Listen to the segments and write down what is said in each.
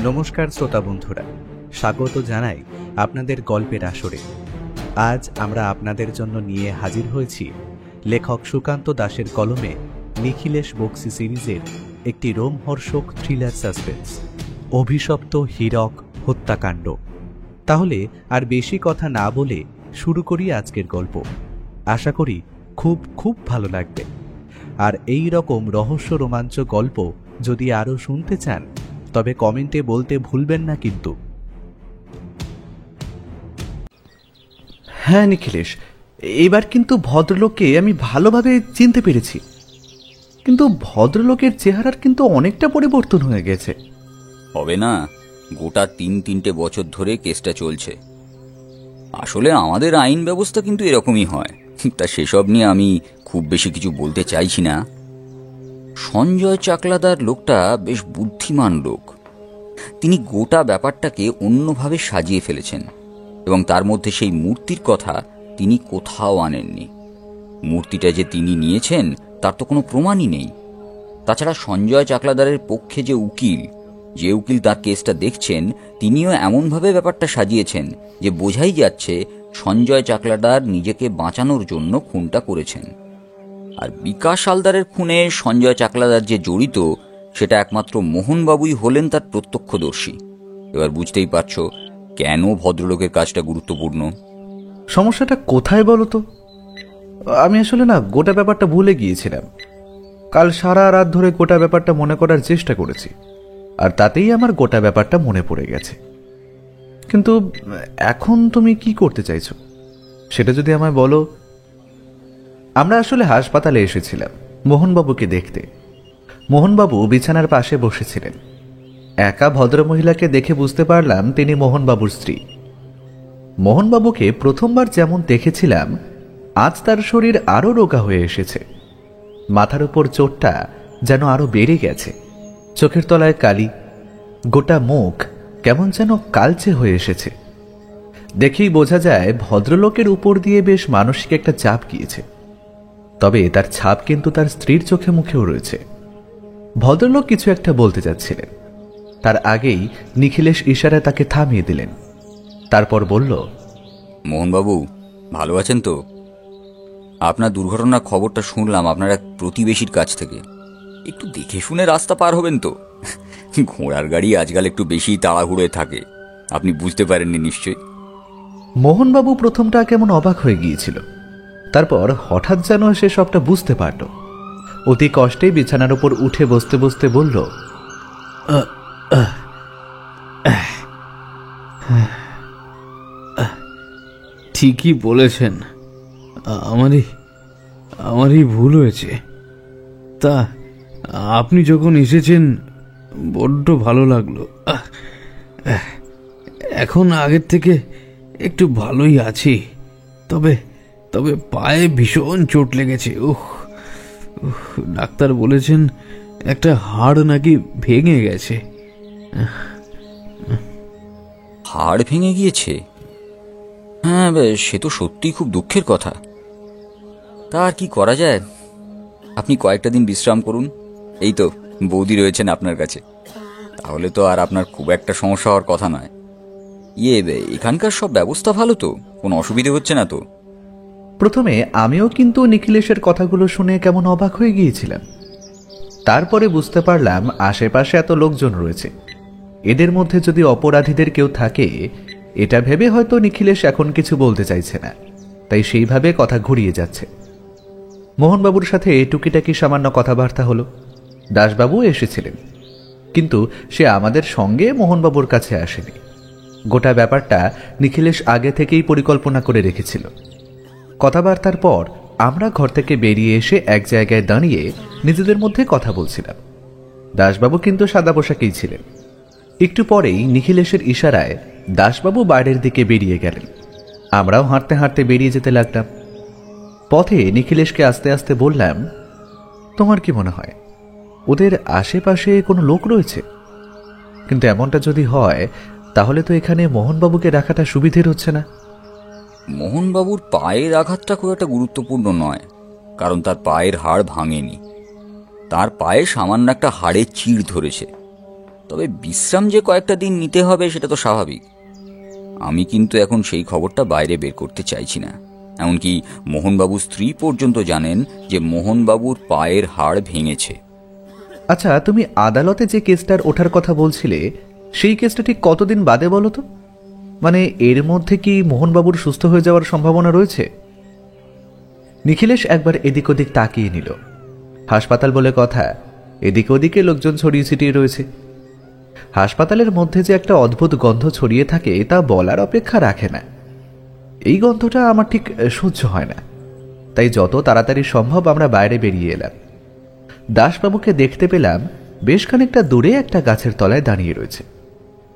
নমস্কার শ্রোতা বন্ধুরা, স্বাগত জানাই আপনাদের গল্পের আসরে। আজ আমরা আপনাদের জন্য নিয়ে হাজির হয়েছি লেখক সুকান্ত দাশের কলমে নিখিলেশ বক্সি সিরিজের একটি রোমহর্ষক থ্রিলার সাসপেন্স, অভিশপ্ত হীরক হত্যাকাণ্ড। তাহলে আর বেশি কথা না বলে শুরু করি আজকের গল্প। আশা করি খুব খুব ভালো লাগবে। আর এই রকম রহস্য রোমাঞ্চ গল্প যদি আরও শুনতে চান তবে কমেন্টে বলতে ভুলবেন না কিন্তু। হ্যাঁ নিখিলেশ, এবার কিন্তু ভদ্রলোককে আমি ভালোভাবে চিনতে পেরেছি। কিন্তু ভদ্রলোকের চেহারার কিন্তু অনেকটা পরিবর্তন হয়ে গেছে। হবে না, গোটা তিনটে বছর ধরে কেসটা চলছে। আসলে আমাদের আইন ব্যবস্থা কিন্তু এরকমই হয়, তা সেসব নিয়ে আমি খুব বেশি কিছু বলতে চাইছি না। সঞ্জয় চাকলাদার লোকটা বেশ বুদ্ধিমান লোক। তিনি গোটা ব্যাপারটাকে অন্যভাবে সাজিয়ে ফেলেছেন এবং তার মধ্যে সেই মূর্তির কথা তিনি কোথাও আনেননি। মূর্তিটা যে তিনি নিয়েছেন তার তো কোনো প্রমাণই নেই। তাছাড়া সঞ্জয় চাকলাদারের পক্ষে যে উকিল তার কেসটা দেখছেন, তিনিও এমনভাবে ব্যাপারটা সাজিয়েছেন যে বোঝাই যাচ্ছে সঞ্জয় চাকলাদার নিজেকে বাঁচানোর জন্য খুনটা করেছেন। আর বিকাশ হালদারের খুনে সঞ্জয় চাকলাদার যে জড়িত সেটা একমাত্র মোহনবাবুই হলেন তার প্রত্যক্ষদর্শী। এবার বুঝতেই পারছো কেন ভদ্রলোকের কাজটা গুরুত্বপূর্ণ। সমস্যাটা কোথায় বলো তো? আমি আসলে গোটা ব্যাপারটা ভুলে গিয়েছিলাম। কাল সারা রাত ধরে গোটা ব্যাপারটা মনে করার চেষ্টা করেছি, আর তাতেই আমার গোটা ব্যাপারটা মনে পড়ে গেছে। কিন্তু এখন তুমি কি করতে চাইছো সেটা যদি আমায় বলো। আমরা আসলে হাসপাতালে এসেছিলাম মোহনবাবুকে দেখতে। মোহনবাবু বিছানার পাশে বসেছিলেন। একা ভদ্রমহিলাকে দেখে বুঝতে পারলাম তিনি মোহনবাবুর স্ত্রী। মোহনবাবুকে প্রথমবার যেমন দেখেছিলাম, আজ তার শরীর আরও রোগা হয়ে এসেছে। মাথার উপর চোটটা যেন আরো বেড়ে গেছে, চোখের তলায় কালি, গোটা মুখ কেমন যেন কালচে হয়ে এসেছে। দেখেই বোঝা যায় ভদ্রলোকের উপর দিয়ে বেশ মানসিক একটা চাপ গিয়েছে। তবে তার ছাপ কিন্তু তার স্ত্রীর চোখে মুখেও রয়েছে। ভদ্রলোক কিছু একটা বলতে যাচ্ছিলেন, তার আগেই নিখিলেশ ইশারায় তাকে থামিয়ে দিলেন। তারপর বলল, মোহনবাবু ভালো আছেন তো? আপনার দুর্ঘটনার খবরটা শুনলাম আপনার এক প্রতিবেশীর কাছ থেকে। একটু দেখে শুনে রাস্তা পার হবেন তো। ঘোড়ার গাড়ি আজকাল একটু বেশি তাড়াহুড়োয় থাকে, আপনি বুঝতে পারেননি নিশ্চয়ই। মোহনবাবু প্রথমটা কেমন অবাক হয়ে গিয়েছিল, তারপর হঠাৎ যেন সে সবটা বুঝতে পারল। অতি কষ্টে বিছানার উপর উঠে বসতে বসতে বলল, ঠিকই বলেছেন, আমারই ভুল হয়েছে। তা আপনি যখন এসেছেন বড্ড ভালো লাগলো। এখন আগের থেকে একটু ভালোই আছি, তবে তবে পায়ে ভীষণ চোট লেগেছে। ডাক্তার বলেছেন একটা হাড় নাকি ভেঙে গেছে। হাড় ভেঙে গিয়েছে? হ্যাঁ, সে তো সত্যিই খুব দুঃখের কথা। তা আর কি করা যায়, আপনি কয়েকটা দিন বিশ্রাম করুন। এই তো বৌদি রয়েছেন আপনার কাছে, তাহলে তো আর আপনার খুব একটা সমস্যা হওয়ার কথা নয়। এখানকার সব ব্যবস্থা ভালো তো? কোনো অসুবিধে হচ্ছে না তো? প্রথমে আমিও কিন্তু নিখিলেশের কথাগুলো শুনে কেমন অবাক হয়ে গিয়েছিলাম। তারপরে বুঝতে পারলাম আশেপাশে এত লোকজন রয়েছে, এদের মধ্যে যদি অপরাধীদের কেউ থাকে, এটা ভেবে হয়তো নিখিলেশ এখন কিছু বলতে চাইছে না, তাই সেইভাবে কথা ঘুরিয়ে যাচ্ছে। মোহনবাবুর সাথে টুকিটাকি সামান্য কথাবার্তা হলো। দাসবাবু এসেছিলেন, কিন্তু সে আমাদের সঙ্গে মোহনবাবুর কাছে আসেনি। গোটা ব্যাপারটা নিখিলেশ আগে থেকেই পরিকল্পনা করে রেখেছিল। কথাবার্তার পর আমরা ঘর থেকে বেরিয়ে এসে এক জায়গায় দাঁড়িয়ে নিজেদের মধ্যে কথা বলছিলাম। দাসবাবু কিন্তু সাদা পোশাকেই ছিলেন। একটু পরেই নিখিলেশের ইশারায় দাসবাবু বাইরের দিকে বেরিয়ে গেলেন। আমরাও হাঁটতে হাঁটতে বেরিয়ে যেতে লাগলাম। পথে নিখিলেশকে আস্তে আস্তে বললাম, তোমার কি মনে হয় ওদের আশেপাশে কোনো লোক রয়েছে? কিন্তু এমনটা যদি হয় তাহলে তো এখানে মোহনবাবুকে রাখাটা সুবিধের হচ্ছে না। মোহনবাবুর পায়ের আঘাতটা খুব একটা গুরুত্বপূর্ণ নয়, কারণ তার পায়ের হাড় ভাঙেনি। তার পায়ে সামান্য একটা হাড়ের চিড় ধরেছে। তবে বিশ্রাম যে কয়েকটা দিন নিতে হবে সেটা তো স্বাভাবিক। আমি কিন্তু এখন সেই খবরটা বাইরে বের করতে চাইছি না। এমনকি মোহনবাবুর স্ত্রী পর্যন্ত জানেন যে মোহনবাবুর পায়ের হাড় ভেঙেছে। আচ্ছা, তুমি আদালতে যে কেসটার ওঠার কথা বলছিলে সেই কেসটা ঠিক কতদিন বাদে বলো তো? মানে এর মধ্যে কি মোহনবাবুর সুস্থ হয়ে যাওয়ার সম্ভাবনা রয়েছে? নিখিলেশ একবার এদিক ওদিক তাকিয়ে নিল। হাসপাতাল বলে কথা, এদিকে ওদিকে লোকজন ছড়িয়ে ছিটিয়ে রয়েছে। হাসপাতালের মধ্যে যে একটা অদ্ভুত গন্ধ ছড়িয়ে থাকে তা বলার অপেক্ষা রাখে না। এই গন্ধটা আমার ঠিক সহ্য হয় না। তাই যত তাড়াতাড়ি সম্ভব আমরা বাইরে বেরিয়ে এলাম। দাসবাবুকে দেখতে পেলাম বেশ খানিকটা দূরে একটা গাছের তলায় দাঁড়িয়ে রয়েছে।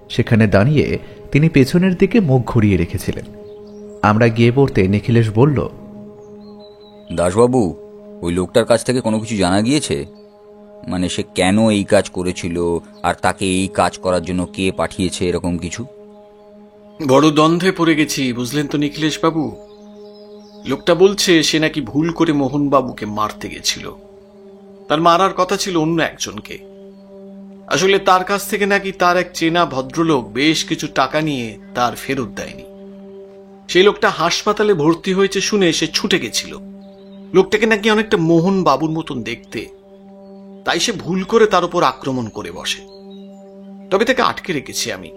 সেখানে দাঁড়িয়ে তিনি পেছনের দিকে মুখ ঘুরিয়ে রেখেছিলেন। আমরা গিয়ে পড়তে নিখিলেশ বলল, দাসবাবু, ওই লোকটার কাছ থেকে কোনো কিছু জানা গিয়েছে? মানে সে কেন এই কাজ করেছিল, আর তাকে এই কাজ করার জন্য কে পাঠিয়েছে, এরকম কিছু? বড় দ্বন্দ্বে পড়ে গেছি, বুঝলেন তো নিখিলেশ বাবু। লোকটা বলছে সে নাকি ভুল করে মোহনবাবুকে মারতে গেছিল। তার মারার কথা ছিল অন্য একজনকে। আসলে তার কাছ থেকে নাকি তার এক চেনা ভদ্রলোক বেশ কিছু টাকা নিয়ে তার ফেরত দেয়নি। সেই লোকটা হাসপাতালে ভর্তি হয়েছে শুনে সে ছুটে গেছিল। লোকটাকে নাকি অনেকটা মোহনবাবুর মতন দেখতে, তাই সে ভুল করে তার উপর আক্রমণ করে বসে। তবে তাকে আটকে রেখেছি আমি।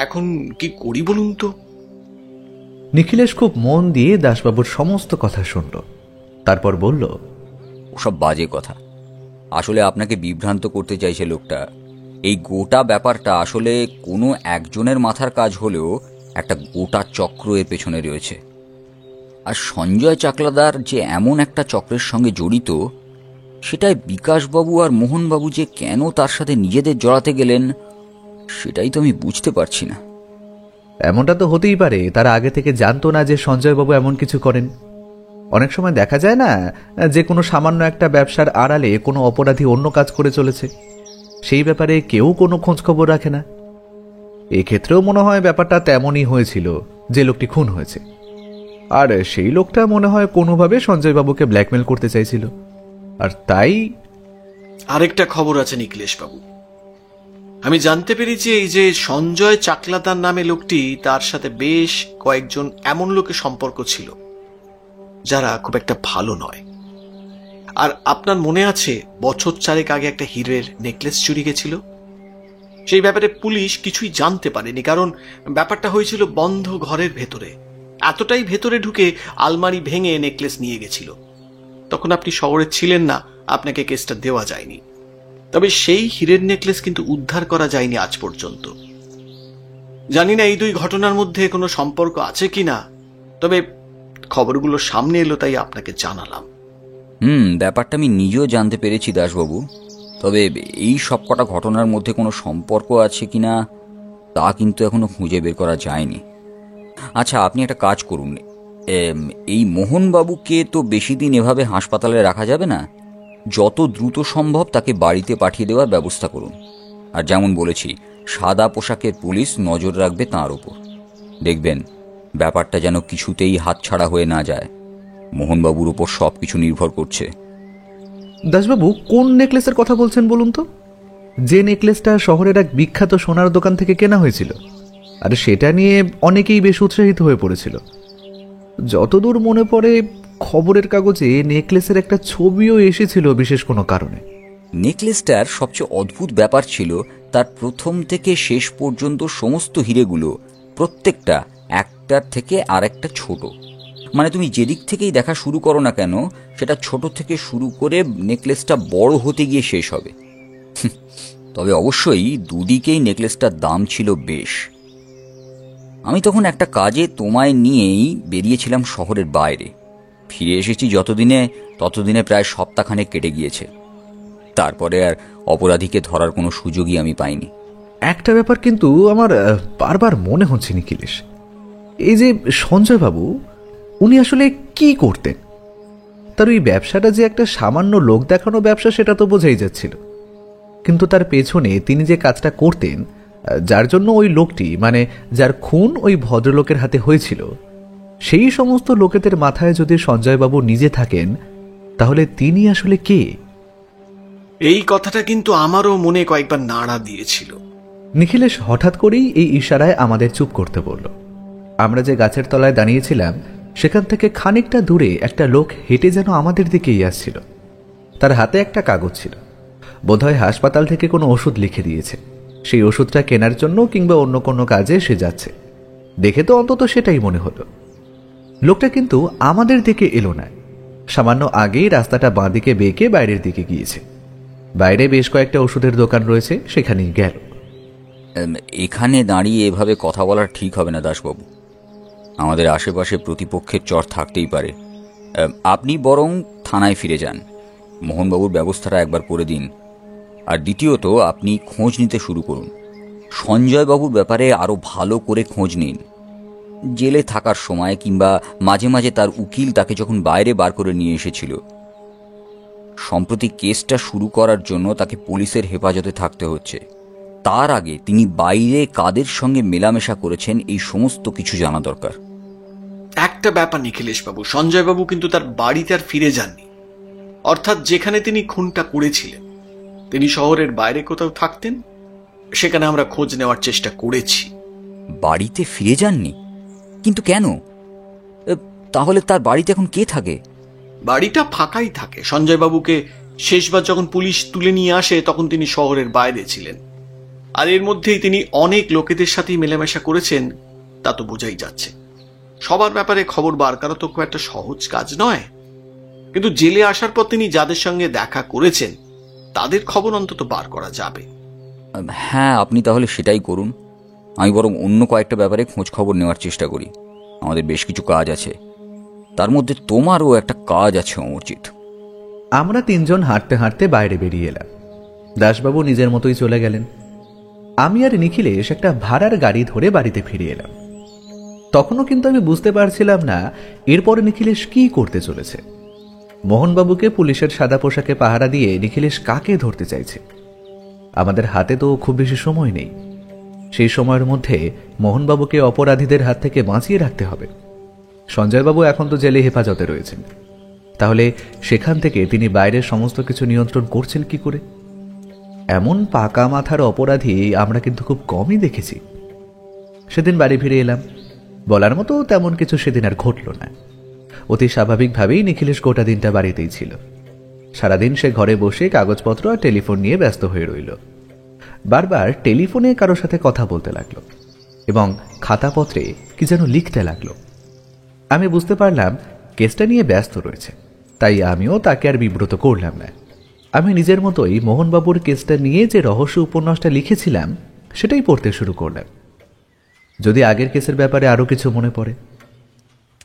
এখন কি করি বলুন তো? নিখিলেশ খুব মন দিয়ে দাসবাবুর সমস্ত কথা শুনল। তারপর বলল, ওসব বাজে কথা। আসলে আপনাকে বিভ্রান্ত করতে চাইছে লোকটা। এই গোটা ব্যাপারটা আসলে কোনো একজনের মাথার কাজ হলেও একটা গোটা চক্র এর পেছনে রয়েছে। আর সঞ্জয় চাকলাদার যে এমন একটা চক্রের সঙ্গে জড়িত, সেটাই বিকাশবাবু আর মোহনবাবু যে কেন তার সাথে নিজেদের জড়াতে গেলেন, সেটাই তো আমি বুঝতে পারছি না। এমনটা তো হতেই পারে তারা আগে থেকে জানতো না যে সঞ্জয়বাবু এমন কিছু করেন। অনেক সময় দেখা যায় না যে কোনো সামান্য একটা ব্যবসার আড়ালে কোনো অপরাধী অন্য কাজ করে চলেছে, সেই ব্যাপারে কেউ কোনো খোঁজ খবর রাখে না। এক্ষেত্রেও মনে হয় ব্যাপারটা তেমনই হয়েছিল, যে লোকটি খুন হয়েছে। আর সেই লোকটা মনে হয় কোনোভাবে সঞ্জয়বাবুকে ব্ল্যাকমেল করতে চাইছিল, আর তাই। আরেকটা খবর আছে নিখিলেশ বাবু। আমি জানতে পেরেছি এই যে সঞ্জয় চাকলাদার নামে লোকটি, তার সাথে বেশ কয়েকজন এমন লোকের সম্পর্ক ছিল যারা খুব একটা ভালো নয়। আর আপনার মনে আছে বছর 4 আগে একটা হীরের নেকলেস চুরি গেছিল? সেই ব্যাপারে পুলিশ কিছুই জানতে পারেনি, কারণ ব্যাপারটা হয়েছিল বন্ধ ঘরের ভেতরে। এতটাই ভেতরে ঢুকে আলমারি ভেঙে নেকলেস নিয়ে গেছিল। তখন আপনি শহরে ছিলেন না, আপনাকে কেসটা দেওয়া যায়নি। তবে সেই হীরের নেকলেস কিন্তু উদ্ধার করা যায়নি আজ পর্যন্ত। জানি না এই দুই ঘটনার মধ্যে কোনো সম্পর্ক আছে কিনা, তবে খবরগুলো সামনে এলো তাই আপনাকে জানালাম। ব্যাপারটা আমি নিজেও জানতে পেরেছি দাসবাবু। তবে এই সব কটা ঘটনার মধ্যে কোনো সম্পর্ক আছে কিনা তা কিন্তু এখনো খুঁজে বের করা যায়নি। আচ্ছা, আপনি একটা কাজ করুন, এই মোহনবাবুকে তো বেশি দিন এভাবে হাসপাতালে রাখা যাবে না। যত দ্রুত সম্ভব তাকে বাড়িতে পাঠিয়ে দেওয়ার ব্যবস্থা করুন। আর যেমন বলেছি, সাদা পোশাকের পুলিশ নজর রাখবে তাঁর ওপর। দেখবেন ব্যাপারটা যেন কিছুতেই হাতছাড়া হয়ে না যায়। মোহনবাবুর উপর সব কিছু নির্ভর করছে। দাসবাবু কোন নেকলেসের কথা বলছেন বলুন তো? যে নেকলেসটা শহরের এক বিখ্যাত সোনার দোকান থেকে কেনা হয়েছিল, আর সেটা নিয়ে অনেকেই বেশ উৎসাহিত হয়ে পড়েছিল। যতদূর মনে পড়ে খবরের কাগজে নেকলেসের একটা ছবিও এসেছিল বিশেষ কোনো কারণে। নেকলেসটার সবচেয়ে অদ্ভুত ব্যাপার ছিল তার প্রথম থেকে শেষ পর্যন্ত সমস্ত হিরেগুলো প্রত্যেকটা একটার থেকে আরেকটা ছোট। মানে তুমি যেদিক থেকেই দেখা শুরু করো না কেন, সেটা ছোট থেকে শুরু করে নেকলেসটা বড় হতে গিয়ে শেষ হবে। তবে অবশ্যই দুদিকেই নেকলেসটার দাম ছিল বেশ। আমি তখন একটা কাজে তোমায় নিয়েই বেরিয়েছিলাম শহরের বাইরে। ফিরে এসেছি ততদিনে প্রায় সপ্তাহখানেক কেটে গিয়েছে। তারপরে আর অপরাধীকে ধরার কোনো সুযোগই আমি পাইনি। একটা ব্যাপার কিন্তু আমার বারবার মনে হচ্ছে নিখিলেশ, এই যে সঞ্জয়বাবু, উনি আসলে কি করতেন? তার ওই ব্যবসাটা যে একটা সামান্য লোক দেখানো ব্যবসা সেটা তো বোঝাই যাচ্ছিল, কিন্তু তার পেছনে তিনি যে কাজটা করতেন, যার জন্য ওই লোকটি, মানে যার খুন ওই ভদ্রলোকের হাতে হয়েছিল, সেই সমস্ত লোকেদের মাথায় যদি সঞ্জয়বাবু নিজে থাকেন, তাহলে তিনি আসলে কে? এই কথাটা কিন্তু আমারও মনে কয়েকবার নাড়া দিয়েছিল। নিখিলেশ হঠাৎ করেই এই ইশারায় আমাদের চুপ করতে বলল। আমরা যে গাছের তলায় দাঁড়িয়েছিলাম সেখান থেকে খানিকটা দূরে একটা লোক হেঁটে যেন আমাদের দিকেই আসছিল। তার হাতে একটা কাগজ ছিল, বোধহয় হাসপাতাল থেকে কোনো ওষুধ লিখে দিয়েছে। সেই ওষুধটা কেনার জন্য কিংবা অন্য কোনো কাজে সে যাচ্ছে, দেখে তো অন্তত সেটাই মনে হলো। লোকটা কিন্তু আমাদের দিকে এলো না, সামান্য আগেই রাস্তাটা বাঁদিকে বেঁকে বাইরের দিকে গিয়েছে। বাইরে বেশ কয়েকটা ওষুধের দোকান রয়েছে, সেখানেই গেল। এখানে দাঁড়িয়ে এভাবে কথা বলা ঠিক হবে না দাসবাবু। আমাদের আশেপাশে প্রতিপক্ষের চর থাকতেই পারে। আপনি বরং থানায় ফিরে যান, মোহনবাবুর ব্যবস্থাটা একবার করে দিন। আর দ্বিতীয়ত, আপনি খোঁজ নিতে শুরু করুন। সঞ্জয়বাবুর ব্যাপারে আরও ভালো করে খোঁজ নিন। জেলে থাকার সময় কিংবা মাঝে মাঝে তার উকিল তাকে যখন বাইরে বার করে নিয়ে এসেছিল, সম্প্রতি কেসটা শুরু করার জন্য তাকে পুলিশের হেফাজতে থাকতে হচ্ছে। তার আগে তিনি বাইরে কাদের সঙ্গে মেলামেশা করেছেন এই সমস্ত কিছু জানা দরকার। একটা ব্যাপার নিখিলেশ বাবু, সঞ্জয় বাবু কিন্তু তার বাড়িতে আর ফিরে যাননি। অর্থাৎ যেখানে তিনি খুনটা করেছিলেন তিনি শহরের বাইরে কোথাও থাকতেন, সেখানে আমরা খোঁজ নেওয়ার চেষ্টা করেছি। বাড়িতে ফিরে যাননি? কিন্তু কেন? তাহলে তার বাড়িতে এখন কে থাকে? বাড়িটা ফাঁকাই থাকে। সঞ্জয় বাবুকে শেষবার যখন পুলিশ তুলে নিয়ে আসে তখন তিনি শহরের বাইরে ছিলেন। আর এর মধ্যেই তিনি অনেক লোকেদের সাথেই মেলামেশা করেছেন, তা তো বোঝাই যাচ্ছে। সবার ব্যাপারে খবর বার করা তো খুব একটা সহজ কাজ নয়, কিন্তু জেলে আসার পর তিনি যাদের সঙ্গে দেখা করেছেন তাদের খবর অন্তত বার করা যাবে। হ্যাঁ, আপনি তাহলে সেটাই করুন। আমি বরং অন্য কয়েকটা ব্যাপারে খোঁজ খবর নেওয়ার চেষ্টা করি। আমাদের বেশ কিছু কাজ আছে, তার মধ্যে তোমারও একটা কাজ আছে অমরজিৎ। আমরা তিনজন হাঁটতে হাঁটতে বাইরে বেরিয়ে এলাম। দাসবাবু নিজের মতোই চলে গেলেন। আমি আর নিখিলেশ একটা ভাড়ার গাড়ি ধরে বাড়িতে ফিরে এলাম। তখনও কিন্তু আমি বুঝতে পারছিলাম না এরপরে নিখিলেশ কি করতে চলেছে। মোহনবাবুকে পুলিশের সাদা পোশাকে পাহারা দিয়ে নিখিলেশ কাকে ধরতে চাইছে? আমাদের হাতে তো খুব বেশি সময় নেই। সেই সময়ের মধ্যে মোহনবাবুকে অপরাধীদের হাত থেকে বাঁচিয়ে রাখতে হবে। সঞ্জয়বাবু এখন তো জেলে হেফাজতে রয়েছেন, তাহলে সেখান থেকে তিনি বাইরের সমস্ত কিছু নিয়ন্ত্রণ করছেন কি করে? এমন পাকা মাথার অপরাধী আমরা কিন্তু খুব কমই দেখেছি। সেদিন বাড়ি ফিরে এলাম। বলার মতো তেমন কিছু সেদিন আর ঘটল না। অতি স্বাভাবিকভাবেই নিখিলেশ গোটা দিনটা বাড়িতেই ছিল। সারাদিন সে ঘরে বসে কাগজপত্র আর টেলিফোন নিয়ে ব্যস্ত হয়ে রইল। বারবার টেলিফোনে কারোর সাথে কথা বলতে লাগলো এবং খাতাপত্রে কি যেন লিখতে লাগলো। আমি বুঝতে পারলাম কেসটা নিয়ে ব্যস্ত রয়েছে, তাই আমিও তাকে আর বিব্রত করলাম না। আমি নিজের মতোই মোহনবাবুর কেসটা নিয়ে যে রহস্য উপন্যাসটা লিখেছিলাম সেটাই পড়তে শুরু করলাম, যদি আগের কেসের ব্যাপারে আরো কিছু মনে পড়ে।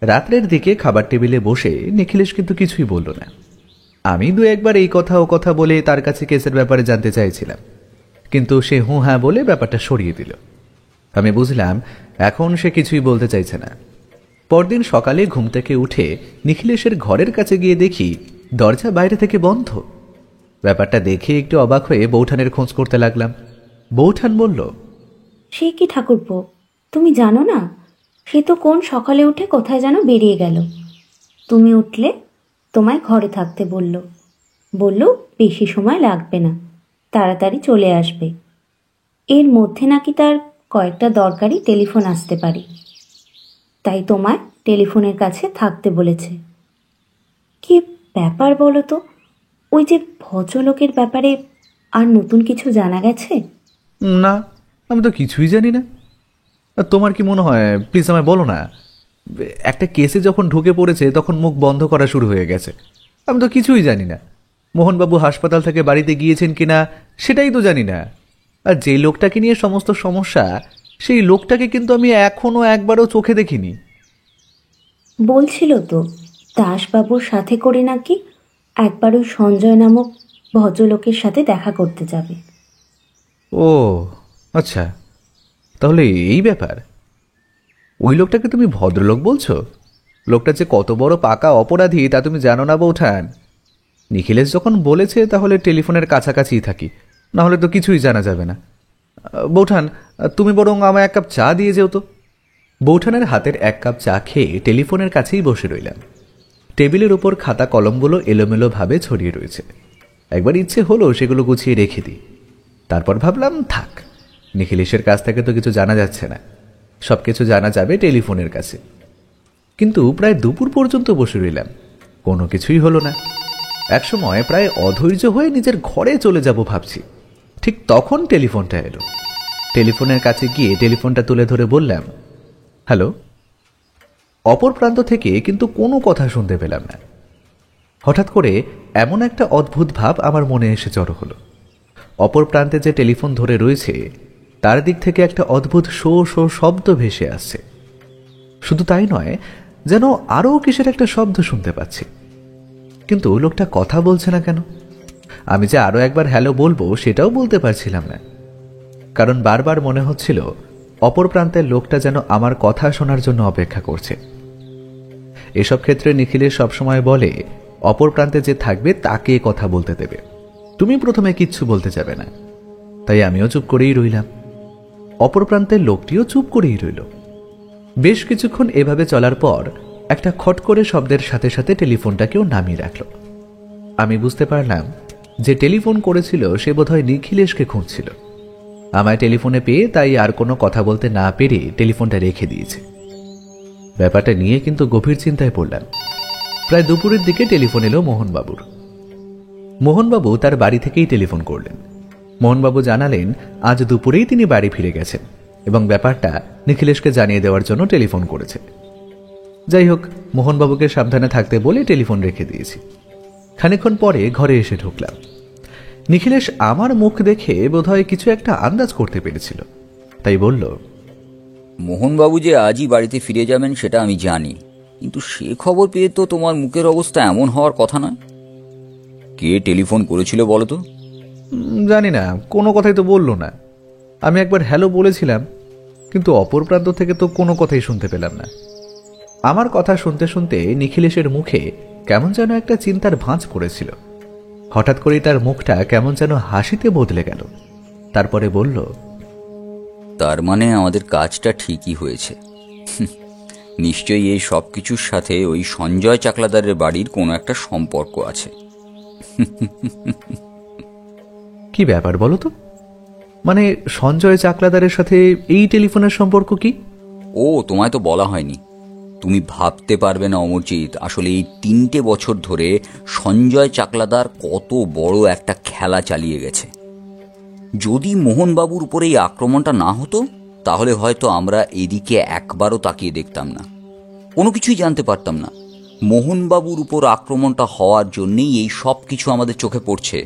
রাত্রের দিকে খাবার টেবিলে বসে নিখিলেশ কিন্তু কিছুই বলল না। আমি দু একবার এই কথা ও কথা বলে তার কাছে কেসের ব্যাপারে জানতে চাইছিলাম, কিন্তু সে হুঁ হ্যাঁ বলে ব্যাপারটা সরিয়ে দিল। আমি বুঝলাম এখন সে কিছুই বলতে চাইছে না। পরদিন সকালে ঘুম থেকে উঠে নিখিলেশের ঘরের কাছে গিয়ে দেখি দরজা বাইরে থেকে বন্ধ। ব্যাপারটা দেখে একটু অবাক হয়ে বৌঠানের খোঁজ করতে লাগলাম। বৌঠান বলল, সে কি ঠাকুরপো, তুমি জানো না? সে তো কোন সকালে উঠে কোথায় যেন বেরিয়ে গেল। তুমি উঠলে তোমায় ঘরে থাকতে বলল। বলল বেশি সময় লাগবে না, তাড়াতাড়ি চলে আসবে। এর মধ্যে নাকি তার কয়েকটা দরকারি টেলিফোন আসতে পারে, তাই তোমায় টেলিফোনের কাছে থাকতে বলেছে। কি ব্যাপার বলো তো? ওই যে ভদ্রলোকের ব্যাপারে আর নতুন কিছু জানা গেছে? না, আমি তো কিছুই জানি না। তোমার কি মনে হয়? প্লিজ আমায় বলো না। একটা কেসে যখন ঢুকে পড়েছে তখন মুখ বন্ধ করা শুরু হয়ে গেছে। আমি তো কিছুই জানি না। মোহনবাবু হাসপাতাল থেকে বাড়িতে গিয়েছেন কিনা সেটাই তো জানি না। আর যে লোকটাকে নিয়ে সমস্ত সমস্যা, সেই লোকটাকে কিন্তু আমি এখনো একবারও চোখে দেখিনি। বলছিল তো দাসবাবুর সাথে করে নাকি একবার ওই সঞ্জয় নামক ভদ্রলোকের সাথে দেখা করতে যাবে। ও আচ্ছা, তাহলে এই ব্যাপার। ওই লোকটাকে তুমি ভদ্রলোক বলছো? লোকটা যে কত বড় পাকা অপরাধী তা তুমি জানো না বৌঠান। নিখিলেশ যখন বলেছে তাহলে টেলিফোনের কাছাকাছিই থাকি, না হলে তো কিছুই জানা যাবে না। বৌঠান, তুমি বরং আমায় এক কাপ চা দিয়ে যেও তো। বৌঠানের হাতের এক কাপ চা খেয়ে টেলিফোনের কাছেই বসে রইলাম। টেবিলের উপর খাতা কলমগুলো এলোমেলোভাবে ছড়িয়ে রয়েছে। একবার ইচ্ছে হলো সেগুলো গুছিয়ে রেখে দিই। তারপর ভাবলাম থাক, নিখিলেশের কাছ থেকে তো কিছু জানা যাচ্ছে না, সব কিছু জানা যাবে টেলিফোনের কাছে। কিন্তু প্রায় দুপুর পর্যন্ত বসে রইলাম, কোনো কিছুই হলো না। একসময় প্রায় অধৈর্য হয়ে নিজের ঘরে চলে যাব ভাবছি, ঠিক তখন টেলিফোনটা এলো। টেলিফোনের কাছে গিয়ে টেলিফোনটা তুলে ধরে বললাম, হ্যালো। অপর প্রান্ত থেকে কিন্তু কোনো কথা শুনতে পেলাম না। হঠাৎ করে এমন একটা অদ্ভুত ভাব আমার মনে এসে জড়ো হলো। অপর প্রান্তে যে টেলিফোন ধরে রয়েছে তার দিক থেকে একটা অদ্ভুত শো শো শব্দ ভেসে আসছে। শুধু তাই নয়, যেন আরও কিসের একটা শব্দ শুনতে পাচ্ছি, কিন্তু লোকটা কথা বলছে না কেন? আমি যে আরও একবার হ্যালো বলবো সেটাও বলতে পারছিলাম না, কারণ বারবার মনে হচ্ছিল অপর প্রান্তের লোকটা যেন আমার কথা শোনার জন্য অপেক্ষা করছে। এসব ক্ষেত্রে নিখিলেশ সবসময় বলে, অপর প্রান্তে যে থাকবে তাকে কথা বলতে দেবে, তুমি প্রথমে কিচ্ছু বলতে যাবে না। তাই আমিও চুপ করেই রইলাম, অপর প্রান্তের লোকটিও চুপ করেই রইল। বেশ কিছুক্ষণ এভাবে চলার পর একটা খট করে শব্দের সাথে সাথে টেলিফোনটাকেও নামিয়ে রাখল। আমি বুঝতে পারলাম যে টেলিফোন করেছিল সে বোধহয় নিখিলেশকে খুঁজছিল। আমায় টেলিফোনে পেয়ে তাই আর কোনো কথা বলতে না পেরে টেলিফোনটা রেখে দিয়েছে। ব্যাপারটা নিয়ে কিন্তু গভীর চিন্তায় পড়লাম। প্রায় দুপুরের দিকে টেলিফোন এলো মোহনবাবুর। মোহনবাবু তার বাড়ি থেকেই টেলিফোন করলেন। মোহনবাবু জানালেন আজ দুপুরেই তিনি বাড়ি ফিরে গেছেন এবং ব্যাপারটা নিখিলেশকে জানিয়ে দেওয়ার জন্য টেলিফোন করেছে। যাই হোক, মোহনবাবুকে সাবধানে থাকতে বলে টেলিফোন রেখে দিয়েছি। খানিকক্ষণ পরে ঘরে এসে ঢুকলাম। নিখিলেশ আমার মুখ দেখে বোধহয় কিছু একটা আন্দাজ করতে পেরেছিল, তাই বলল, মোহনবাবু যে আজই বাড়িতে ফিরে যাবেন সেটা আমি জানি, কিন্তু সে খবর পেয়ে তো তোমার মুখের অবস্থা এমন হওয়ার কথা নয়। কে টেলিফোন করেছিল বলো তো? জানি না, কোনো কথাই তো বলল না। আমি একবার হ্যালো বলেছিলাম, কিন্তু অপর প্রান্ত থেকে তো কোনো কথাই শুনতে পেলাম না। আমার কথা শুনতে শুনতে নিখিলেশের মুখে কেমন যেন একটা চিন্তার ভাঁজ পড়েছিল। হঠাৎ করেই তার মুখটা কেমন যেন হাসিতে বদলে গেল। তারপরে বলল, তার মানে আমাদের কাজটা ঠিকই হয়েছে। নিশ্চয়ই এই সব কিছুর সাথে ওই সঞ্জয় চাকলাদারের বাড়ির কোনো একটা সম্পর্ক আছে। কি ব্যাপার বলো তো? মানে সঞ্জয় চাকলাদারের সাথে এই টেলিফোনের সম্পর্ক কি? ও, তোমায় তো বলা হয়নি। তুমি ভাবতে পারবে না অমরজিৎ, আসলে এই 3টে বছর ধরে সঞ্জয় চাকলাদার কত বড় একটা খেলা চালিয়ে গেছে। যদি মোহনবাবুর উপরে এই আক্রমণটা না হতো তাহলে হয়তো আমরা এদিকে একবারও তাকিয়ে দেখতাম না, কোনো কিছুই জানতে পারতাম না। মোহনবাবুর উপর আক্রমণটা হওয়ার জন্যেই এই সব কিছু আমাদের চোখে পড়ছে।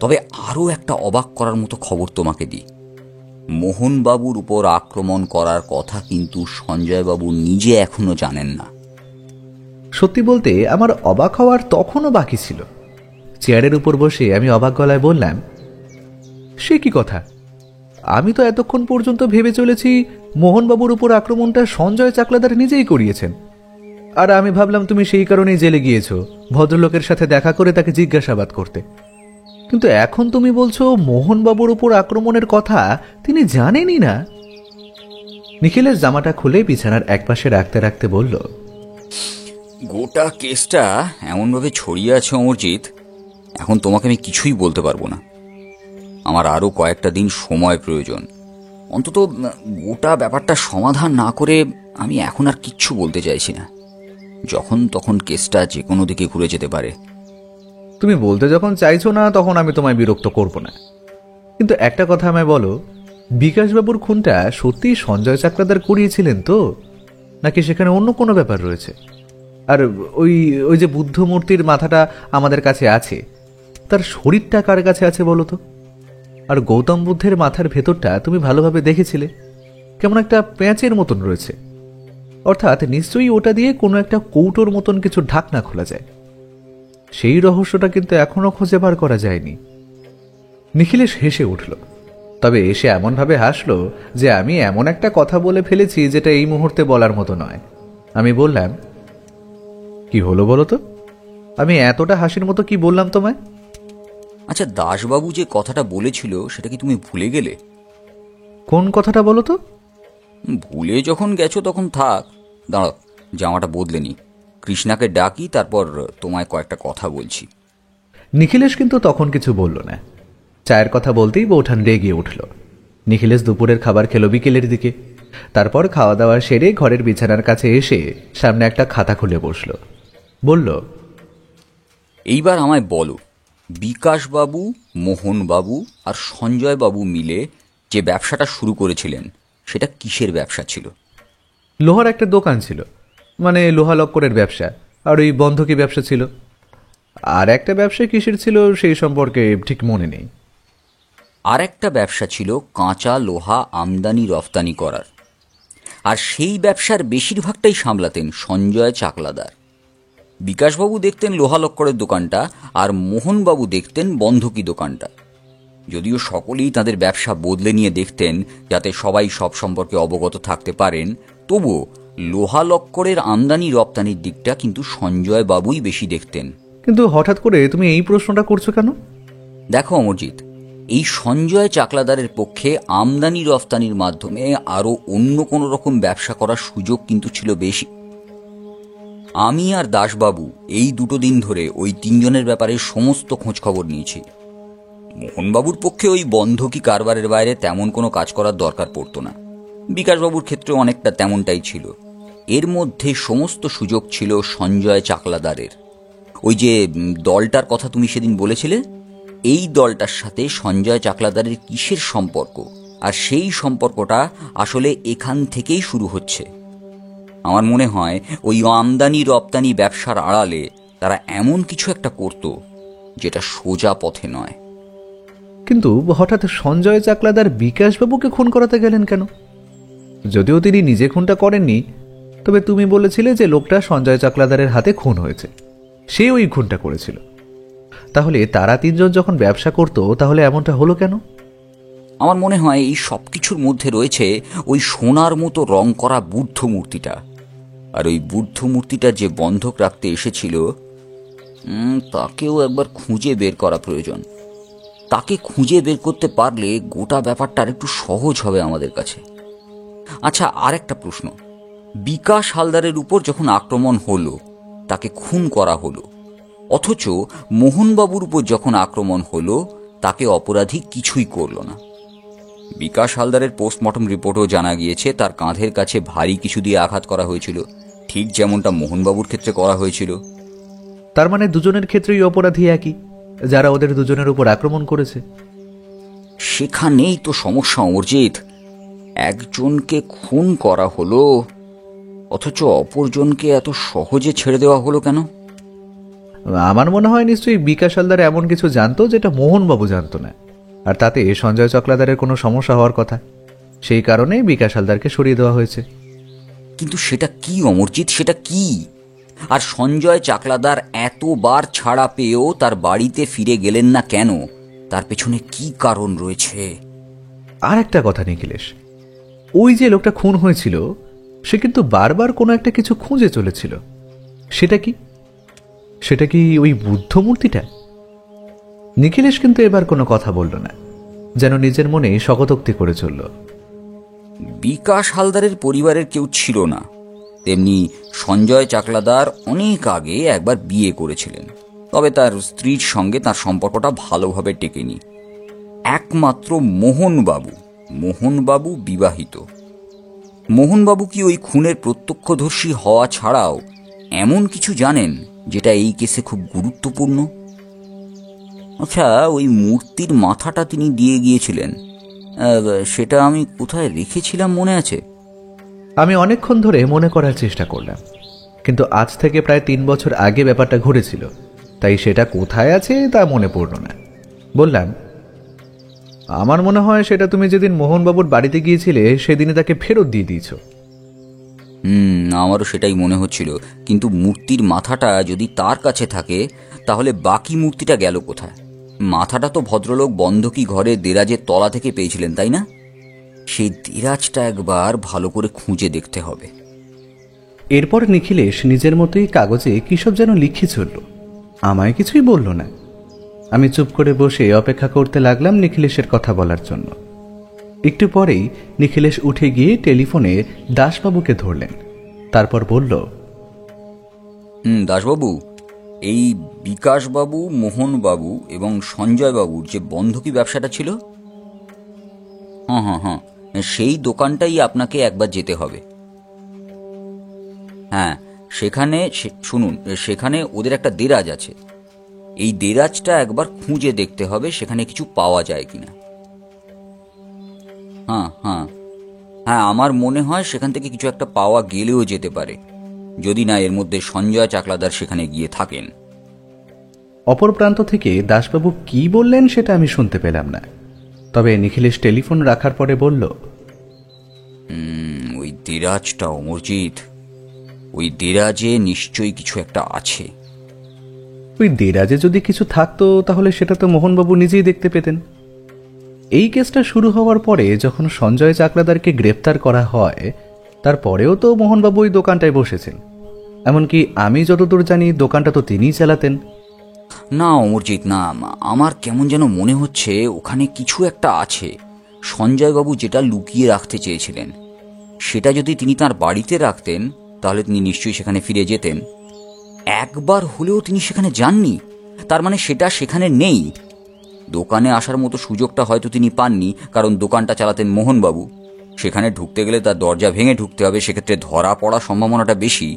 তবে আরও একটা অবাক করার মতো খবর তোমাকে দিই, মোহনবাবুর উপর আক্রমণ করার কথা কিন্তু সঞ্জয়বাবু নিজে এখনো জানেন না। সত্যি বলতে আমার অবাক হওয়ার তখনও বাকি ছিল। চেয়ারের উপর বসে আমি অবাক গলায় বললাম, সে কি কথা? আমি তো এতক্ষণ পর্যন্ত ভেবে চলেছি মোহনবাবুর উপর আক্রমণটা সঞ্জয় চাকলাদার নিজেই করিয়েছেন। আর আমি ভাবলাম তুমি সেই কারণেই জেলে গিয়েছো, ভদ্রলোকের সাথে দেখা করে তাকে জিজ্ঞাসাবাদ করতে। কিন্তু এখন তুমি বলছো মোহনবাবুর উপর আক্রমণের কথা তিনি জানেনই না। নিখিলেশ জামাটা খুলে বিছানার একপাশে রাখতে রাখতে বলল, গোটা কেসটা এমনভাবে ছড়িয়ে আছে অমরজিৎ, এখন তোমাকে আমি কিছুই বলতে পারবো না। আমার আরও কয়েকটা দিন সময় প্রয়োজন। অন্তত গোটা ব্যাপারটা সমাধান না করে আমি এখন আর কিচ্ছু বলতে চাইছি না। যখন তখন কেসটা যে কোনো দিকে ঘুরে যেতে পারে। তুমি বলতে যখন চাইছো না তখন আমি তোমায় বিরক্ত করব না, কিন্তু একটা কথা আমায় বলো, বিকাশবাবুর খুনটা সত্যিই সঞ্জয় চাকলাদার করিয়েছিলেন তো, নাকি সেখানে অন্য কোনো ব্যাপার রয়েছে? আর ওই ওই যে বুদ্ধ মূর্তির মাথাটা আমাদের কাছে আছে, তার শরীরটা কার কাছে আছে বলো তো? আর গৌতম বুদ্ধের মাথার ভেতরটা তুমি ভালোভাবে দেখেছিলে, কেমন একটা পেঁচের মতন রয়েছে। অর্থাৎ নিশ্চয়ই ওটা দিয়ে কোনো একটা কৌটোর মতন কিছু ঢাকনা খোলা যায়। সেই রহস্যটা কিন্তু এখনো খুঁজে বার করা যায়নি। নিখিলেশ হেসে উঠল, তবে এসে এমনভাবে হাসলো যে আমি এমন একটা কথা বলে ফেলেছি যেটা এই মুহূর্তে বলার মতো নয়। আমি বললাম, কি হলো বলো তো? আমি এতটা হাসির মতো কি বললাম তোমায়? আচ্ছা, দাসবাবু যে কথাটা বলেছিল সেটা কি তুমি ভুলে গেলে? কোন কথাটা বলো তো? ভুলে যখন গেছো তখন থাক, দাঁড়াও জামাটা বদলে নি, কৃষ্ণাকে ডাকি, তারপর তোমায় কয়েকটা কথা বলছি। নিখিলেশ কিন্তু তখন কিছু বলল না। চায়ের কথা বলতেই বৌঠান রেগে উঠল। নিখিলেশ দুপুরের খাবার খেলো বিকেলের দিকে। তারপর খাওয়া দাওয়া সেরে ঘরের বিছানার কাছে এসে সামনে একটা খাতা খুলে বসল। বলল, এইবার আমায় বলো, বিকাশবাবু, মোহনবাবু আর সঞ্জয়বাবু মিলে যে ব্যবসাটা শুরু করেছিলেন সেটা কিসের ব্যবসা ছিল? লোহার একটা দোকান ছিল, মানে লোহা লক্করের ব্যবসা, আর ওই বন্ধকি ব্যবসা ছিল। আর একটা ব্যবসা কিসের ছিল সেই সম্পর্কে ঠিক মনে নেই। আর একটা ব্যবসা ছিল কাঁচা লোহা আমদানি রফতানি করার, আর সেই ব্যবসার বেশিরভাগটাই সামলাতেন সঞ্জয় চাকলাদার। বিকাশবাবু দেখতেন লোহা লক্করের দোকানটা, আর মোহনবাবু দেখতেন বন্ধকি দোকানটা। যদিও সকলেই তাদের ব্যবসা বদলে নিয়ে দেখতেন যাতে সবাই সব সম্পর্কে অবগত থাকতে পারেন, তবুও লোহা লক্করের আমদানি রপ্তানির দিকটা কিন্তু সঞ্জয় বাবুই বেশি দেখতেন। কিন্তু হঠাৎ করে তুমি এই প্রশ্নটা করছো কেন? দেখো অমরজিৎ, এই সঞ্জয় চাকলাদারের পক্ষে আমদানি রফতানির মাধ্যমে আরও অন্য কোনো রকম ব্যবসা করার সুযোগ কিন্তু ছিল বেশি। আমি আর দাসবাবু এই দুটো দিন ধরে ওই তিনজনের ব্যাপারে সমস্ত খোঁজখবর নিয়েছি। মোহনবাবুর পক্ষে ওই বন্ধকি কারবারের বাইরে তেমন কোনো কাজ করার দরকার পড়তো না। বিকাশবাবুর ক্ষেত্রে অনেকটা তেমনটাই ছিল। এর মধ্যে সমস্ত সুযোগ ছিল সঞ্জয় চাকলাদারের। ওই যে দলটার কথা তুমি সেদিন বলেছিলে, এই দলটার সাথে সঞ্জয় চাকলাদারের কিসের সম্পর্ক, আর সেই সম্পর্কটা আসলে এখান থেকেই শুরু হচ্ছে। আমার মনে হয় ওই আমদানি রপ্তানি ব্যবসার আড়ালে তারা এমন কিছু একটা করত যেটা সোজা পথে নয়। কিন্তু হঠাৎ সঞ্জয় চাকলাদার বিকাশবাবুকে খুন করাতে গেলেন কেন? যদিও তিনি নিজে খুনটা করেননি, তবে তুমি বলেছিলে যে লোকটা সঞ্জয় চাকলাদারের হাতে খুন হয়েছে, সে ওই খুনটা করেছিল। তাহলে তারা তিনজন যখন ব্যবসা করত, তাহলে এমনটা হলো কেন? আমার মনে হয় এই সব কিছুর মধ্যে রয়েছে ওই সোনার মতো রং করা বুদ্ধ মূর্তিটা। আর ওই বুদ্ধ মূর্তিটা যে বন্ধক রাখতে এসেছিল, তাকেও একবার খুঁজে বের করা প্রয়োজন। তাকে খুঁজে বের করতে পারলে গোটা ব্যাপারটা আর একটু সহজ হবে আমাদের কাছে। আচ্ছা, আর একটা প্রশ্ন, বিকাশ হালদারের উপর যখন আক্রমণ হলো, তাকে খুন করা হলো, অথচ মোহনবাবুর উপর যখন আক্রমণ হলো তাকে অপরাধী কিছুই করল না। বিকাশ হালদারের পোস্টমর্টম রিপোর্টও জানা গিয়েছে তার কাঁধের কাছে ভারী কিছু দিয়ে আঘাত করা হয়েছিল, ঠিক যেমনটা মোহনবাবুর ক্ষেত্রে করা হয়েছিল। তার মানে দুজনের ক্ষেত্রেই অপরাধী একই, যারা ওদের দুজনের উপর আক্রমণ করেছে। সেখানেই তো সমস্যা অমরজিৎ। একজনকে খুন করা হলো, অথচ অপরজনকে এত সহজে ছেড়ে দেওয়া হলো কেন? আমার মনে হয় নিশ্চয়ই বিকাশ হালদার এমন কিছু জানতো যেটা মোহনবাবু জানতো না, আর তাতে সঞ্জয় চক্লাদারের কোনো সমস্যা হওয়ার কথা। সেই কারণেই বিকাশ হালদারকে সরিয়ে দেওয়া হয়েছে। কিন্তু সেটা কি অমরজিৎ, সেটা কি? আর সঞ্জয় চাকলাদার এতবার ছাড়া পেয়েও তার বাড়িতে ফিরে গেলেন না কেন? তার পেছনে কি কারণ রয়েছে? আর একটা কথা নিখিলেশ, ওই যে লোকটা খুন হয়েছিল সে কিন্তু বারবার কোনো একটা কিছু খুঁজে চলেছিল। সেটা কি ওই বুদ্ধ মূর্তিটা? নিখিলেশ কিন্তু এবার কোনো কথা বলল না, যেন নিজের মনে শকতোক্তি করে চলল। বিকাশ হালদারের পরিবারের কেউ ছিল না, তেমনি সঞ্জয় চাকলাদার অনেক আগে একবার বিয়ে করেছিলেন, তবে তার স্ত্রীর সঙ্গে তার সম্পর্কটা ভালোভাবে টেকেনি। একমাত্র মোহনবাবু বিবাহিত। মোহনবাবু কি ওই খুনের প্রত্যক্ষদর্শী হওয়া ছাড়াও এমন কিছু জানেন যেটা এই কেসে খুব গুরুত্বপূর্ণ? আচ্ছা, ওই মূর্তির মাথাটা তিনি দিয়ে গিয়েছিলেন, সেটা আমি কোথায় রেখেছিলাম মনে আছে? আমি অনেকক্ষণ ধরে মনে করার চেষ্টা করলাম, কিন্তু আজ থেকে প্রায় 3 বছর আগে ব্যাপারটা ঘটেছিল, তাই সেটা কোথায় আছে তা মনে পড়ল না। বললাম, আমার মনে হয় সেটা তুমি যেদিন মোহনবাবুর বাড়িতে গিয়েছিলে সেদিনে তাকে ফেরত দিয়ে দিয়েছ। আমারও সেটাই মনে হচ্ছিল, কিন্তু মূর্তির মাথাটা যদি তার কাছে থাকে তাহলে বাকি মূর্তিটা গেল কোথায়? মাথাটা তো ভদ্রলোক বন্ধকি ঘরে দেরাজের তলা থেকে পেয়েছিলেন, তাই না? সেই দেরাজটা একবার ভালো করে খুঁজে দেখতে হবে। এরপর নিখিলেশ নিজের মতোই কাগজে কিসব যেন লিখে চলল, আমায় কিছুই বলল না। আমি চুপ করে বসে অপেক্ষা করতে লাগলাম নিখিলেশের কথা বলার জন্য। একটু পরেই নিখিলেশ উঠে গিয়ে টেলিফোনে দাসবাবুকে ধরলেন, তারপর বলল, দাসবাবু, এই বিকাশবাবু, মোহনবাবু এবং সঞ্জয়বাবুর যে বন্ধকি ব্যবসাটা ছিল, হ্যাঁ, সেই দোকানটাই আপনাকে একবার যেতে হবে। হ্যাঁ, সেখানে শুনুন, সেখানে ওদের একটা দেরাজ আছে। এই দেরাজটা একবার খুঁজে দেখতে হবে সেখানে কিছু পাওয়া যায় কিনা। হ্যাঁ, আমার মনে হয় সেখান থেকে কিছু একটা পাওয়া গেলেও যেতে পারে, যদি না এর মধ্যে সঞ্জয় চাকলাদার সেখানে গিয়ে থাকেন। অপর প্রান্ত থেকে দাসবাবু কি বললেন সেটা আমি শুনতে পেলাম না, তবে নিখিলেশ টেলিফোন রাখার পরে বলল, ওই দেরাজটা অমরজিৎ, ওই দেরাজে নিশ্চয়ই কিছু একটা আছে। ওই দেরাজে যদি কিছু থাকতো তাহলে সেটা তো মোহনবাবু নিজেই দেখতে পেতেন। এই কেসটা শুরু হওয়ার পরে যখন সঞ্জয় চাকলাদারকে গ্রেপ্তার করা হয়, তারপরেও তো মোহনবাবু ওই দোকানটায় বসেছেন। এমনকি আমি যতদূর জানি দোকানটা তো তিনিই চালাতেন। না অমরজিৎ, না, আমার কেমন যেন মনে হচ্ছে ওখানে কিছু একটা আছে। সঞ্জয়বাবু যেটা লুকিয়ে রাখতে চেয়েছিলেন সেটা যদি তিনি তার বাড়িতে রাখতেন তাহলে তিনি নিশ্চয়ই সেখানে ফিরে যেতেন। একবার হলেও তিনি সেখানে যাননি, তার মানে সেটা সেখানে নেই। দোকানে আসার মতো সুযোগটা হয়তো তিনি পাননি, কারণ দোকানটা চালাতেন মোহনবাবু। সেখানে ঢুকতে গেলে তার দরজা ভেঙে ঢুকতে হবে, সেক্ষেত্রে ধরা পড়ার সম্ভাবনাটা বেশি।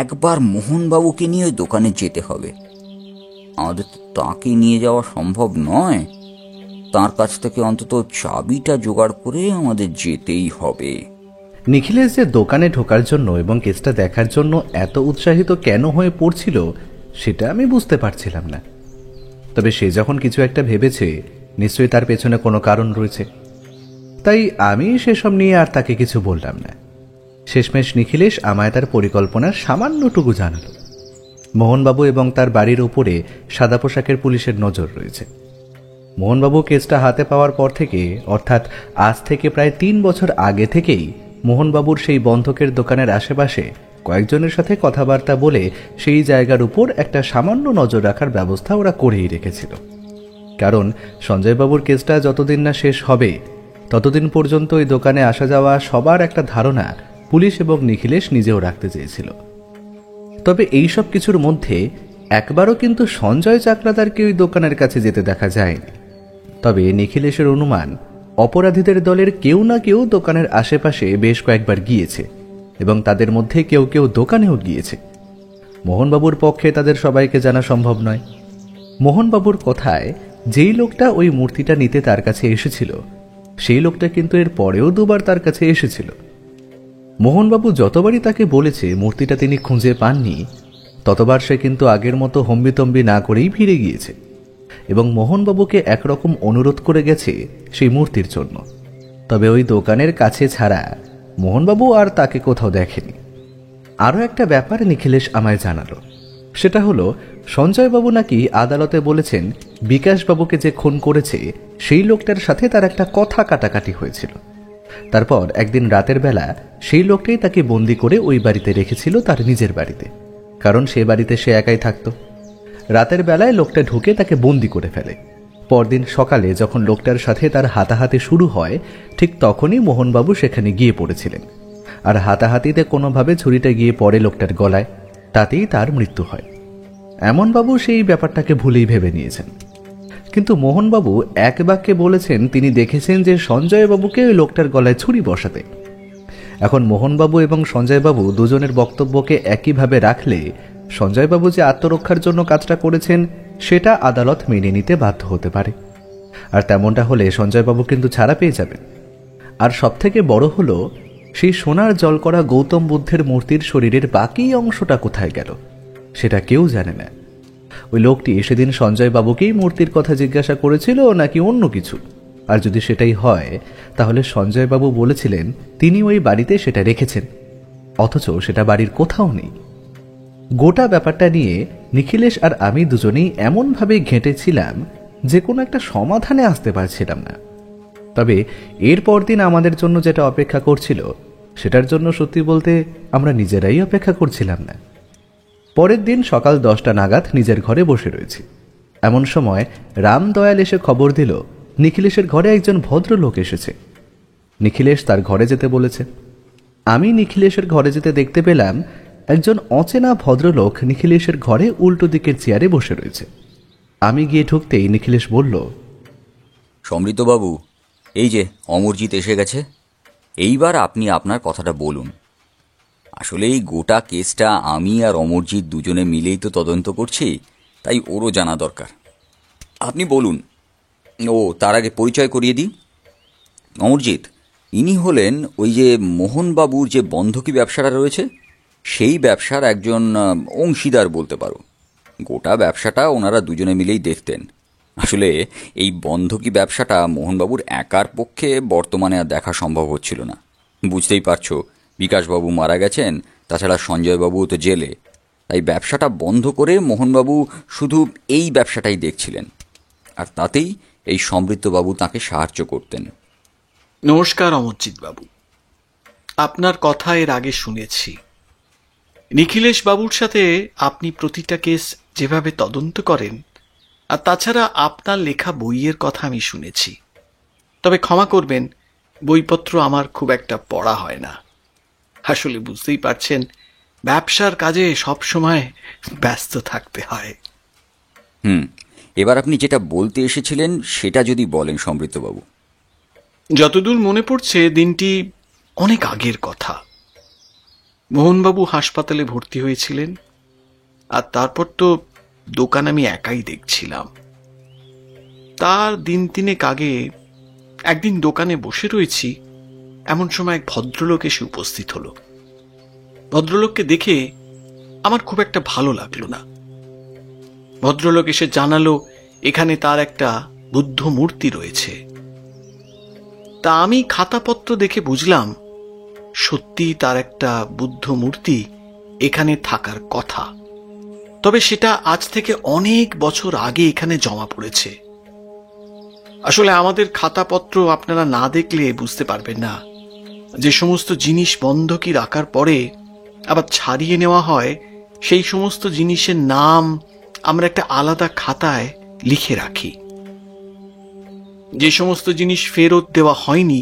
একবার মোহনবাবুকে নিয়ে ওই দোকানে যেতে হবে। আমাদের তো তাকে নিয়ে যাওয়া সম্ভব নয়, তার কাছ থেকে অন্তত চাবিটা জোগাড় করে আমাদের যেতেই হবে। নিখিলেশ যে দোকানে ঢোকার জন্য এবং কেসটা দেখার জন্য এত উৎসাহিত কেন হয়ে পড়ছিল সেটা আমি বুঝতে পারছিলাম না। তবে সে যখন কিছু একটা ভেবেছে, নিশ্চয়ই তার পেছনে কোনো কারণ রয়েছে। তাই আমি সেসব নিয়ে আর তাকে কিছু বললাম না। শেষমেশ নিখিলেশ আমায় তার পরিকল্পনার সামান্যটুকু জানালো। মোহনবাবু এবং তার বাড়ির উপরে সাদা পোশাকের পুলিশের নজর রয়েছে। মোহনবাবু কেসটা হাতে পাওয়ার পর থেকে, অর্থাৎ আজ থেকে প্রায় 3 বছর আগে থেকেই মোহনবাবুর সেই বন্ধকের দোকানের আশেপাশে কয়েকজনের সাথে কথাবার্তা বলে সেই জায়গার উপর একটা সামান্য নজর রাখার ব্যবস্থা ওরা করেই রেখেছিল। কারণ সঞ্জয়বাবুর কেসটা যতদিন না শেষ হবে ততদিন পর্যন্ত ওই দোকানে আসা যাওয়া সবার একটা ধারণা পুলিশ এবং নিখিলেশ নিজেও রাখতে চেয়েছিল। তবে এই সব কিছুর মধ্যে একবারও কিন্তু সঞ্জয় চাকলাদারকে ওই দোকানের কাছে যেতে দেখা যায়নি। তবে নিখিলেশের অনুমান অপরাধীদের দলের কেউ না কেউ দোকানের আশেপাশে বেশ কয়েকবার গিয়েছে এবং তাদের মধ্যে কেউ কেউ দোকানেও গিয়েছে। মোহনবাবুর পক্ষে তাদের সবাইকে জানা সম্ভব নয়। মোহনবাবুর কথায় যেই লোকটা ওই মূর্তিটা নিতে তার কাছে এসেছিল সেই লোকটা কিন্তু এর পরেও 2 বার তার কাছে এসেছিল। মোহনবাবু যতবারই তাকে বলেছে মূর্তিটা তিনি খুঁজে পাননি, ততবার সে কিন্তু আগের মতো হম্বিতম্বি না করেই ফিরে গিয়েছে এবং মোহনবাবুকে একরকম অনুরোধ করে গেছে সেই মূর্তির জন্য। তবে ওই দোকানের কাছে ছাড়া মোহনবাবু আর তাকে কোথাও দেখেনি। আরও একটা ব্যাপার নিখিলেশ আমায় জানালো, সেটা হলো সঞ্জয়বাবু নাকি আদালতে বলেছেন বিকাশবাবুকে যে খুন করেছে সেই লোকটার সাথে তার একটা কথা কাটাকাটি হয়েছিল। তারপর একদিন রাতের বেলা সেই লোকটাই তাকে বন্দি করে ওই বাড়িতে রেখেছিল, তার নিজের বাড়িতে, কারণ সে বাড়িতে সে একাই থাকত। রাতের বেলায় লোকটা ঢুকে তাকে বন্দি করে ফেলে। পরদিন সকালে যখন লোকটার সাথে তার হাতাহাতি শুরু হয় ঠিক তখনই মোহনবাবু সেখানে গিয়ে পড়েছিলেন, আর হাতাহাতিতে কোনোভাবে ছুরিটা গিয়ে পড়ে লোকটার গলায়, তাতেই তার মৃত্যু হয়। এমনবাবু সেই ব্যাপারটাকে ভুলেই ভেবে নিয়েছেন, কিন্তু মোহনবাবু এক বাক্যে বলেছেন তিনি দেখেছেন যে সঞ্জয়বাবুকে ওই লোকটার গলায় ছুরি বসাতে। এখন মোহনবাবু এবং সঞ্জয়বাবু দুজনের বক্তব্যকে একইভাবে রাখলে সঞ্জয়বাবু যে আত্মরক্ষার জন্য কাজটা করেছেন সেটা আদালত মেনে নিতে বাধ্য হতে পারে, আর তেমনটা হলে সঞ্জয়বাবু কিন্তু ছাড়া পেয়ে যাবেন। আর সবথেকে বড় হলো সেই সোনার জল করা গৌতম বুদ্ধের মূর্তির শরীরের বাকি অংশটা কোথায় গেল সেটা কেউ জানে না। ওই লোকটি সেদিন সঞ্জয়বাবুকেই মূর্তির কথা জিজ্ঞাসা করেছিল নাকি অন্য কিছু, আর যদি সেটাই হয় তাহলে সঞ্জয়বাবু বলেছিলেন তিনি ওই বাড়িতে সেটা রেখেছেন, অথচ সেটা বাড়ির কোথাও নেই। গোটা ব্যাপারটা নিয়ে নিখিলেশ আর আমি দুজনেই এমনভাবে ঘেঁটেছিলাম যে কোনো একটা সমাধানে আসতে পারছিলাম না। তবে এর পরদিন আমাদের জন্য যেটা অপেক্ষা করছিল সেটার জন্য সত্যি বলতে আমরা নিজেরাই অপেক্ষা করছিলাম না। পরের দিন সকাল 10টা নাগাদ নিজের ঘরে বসে রয়েছি, এমন সময় রামদয়াল এসে খবর দিল নিখিলেশের ঘরে একজন ভদ্রলোক এসেছে। নিখিলেশ তার ঘরে যেতে বলেছে। আমি নিখিলেশের ঘরে যেতে দেখতে পেলাম একজন অচেনা ভদ্রলোক নিখিলেশের ঘরে উল্টো দিকের চেয়ারে বসে রয়েছে। আমি গিয়ে ঢুকতেই নিখিলেশ বলল, সমৃদ্ধবাবু, এই যে অমরজিৎ এসে গেছে। এইবার আপনি আপনার কথাটা বলুন। আসলে এই গোটা কেসটা আমি আর অমরজিৎ দুজনে মিলেই তো তদন্ত করছি, তাই ওরও জানা দরকার। আপনি বলুন। ও তার আগে পরিচয় করিয়ে দিই। অমরজিৎ, ইনি হলেন ওই যে মোহনবাবুর যে বন্ধকি ব্যবসাটা রয়েছে, সেই ব্যবসার একজন অংশীদার বলতে পারো। গোটা ব্যবসাটা ওনারা দুজনে মিলেই দেখতেন। আসলে এই বন্ধকি ব্যবসাটা মোহনবাবুর একার পক্ষে বর্তমানে আর দেখা সম্ভব হচ্ছিল না। বুঝতেই পারছো, বিকাশবাবু মারা গেছেন, তাছাড়া সঞ্জয়বাবুও তো জেলে। তাই ব্যবসাটা বন্ধ করে মোহনবাবু শুধু এই ব্যবসাটাই দেখছিলেন, আর তাতেই এই সমৃদ্ধবাবু তাকে সাহায্য করতেন। নমস্কার অমরজিৎ বাবু, আপনার কথা এর আগে শুনেছি। নিখিলেশ বাবুর সাথে আপনি প্রতিটা কেস যেভাবে তদন্ত করেন, আর তাছাড়া আপনার লেখা বইয়ের কথা আমি শুনেছি। তবে ক্ষমা করবেন, বইপত্র আমার খুব একটা পড়া হয় না। আসলে বুঝতেই পারছেন, ব্যবসার কাজে সব সময় ব্যস্ত থাকতে হয়। এবার আপনি যেটা বলতে এসেছিলেন সেটা যদি বলেন সমৃদ্ধবাবু। যতদূর মনে পড়ছে দিনটি অনেক আগের কথা। মোহনবাবু হাসপাতালে ভর্তি হয়েছিলেন, আর তারপর তো দোকান আমি একাই দেখছিলাম। তার দিন তিনেক আগে একদিন দোকানে বসে রয়েছি, এমন সময় এক ভদ্রলোক এসে উপস্থিত হলো। ভদ্রলোককে দেখে আমার খুব একটা ভালো লাগলো না। ভদ্রলোক এসে জানালো এখানে তার একটা বুদ্ধ মূর্তি রয়েছে। তা আমি খাতাপত্র দেখে বুঝলাম সত্যি তার একটা বুদ্ধ মূর্তি এখানে থাকার কথা। তবে সেটা আজ থেকে অনেক বছর আগে এখানে জমা পড়েছে। আসলে আমাদের খাতাপত্র আপনারা না দেখলে বুঝতে পারবেন না, যে সমস্ত জিনিস বন্ধকি রাখার পরে আবার ছাড়িয়ে নেওয়া হয়, সেই সমস্ত জিনিসের নাম আমরা একটা আলাদা খাতায় লিখে রাখি। যে সমস্ত জিনিস ফেরত দেওয়া হয়নি,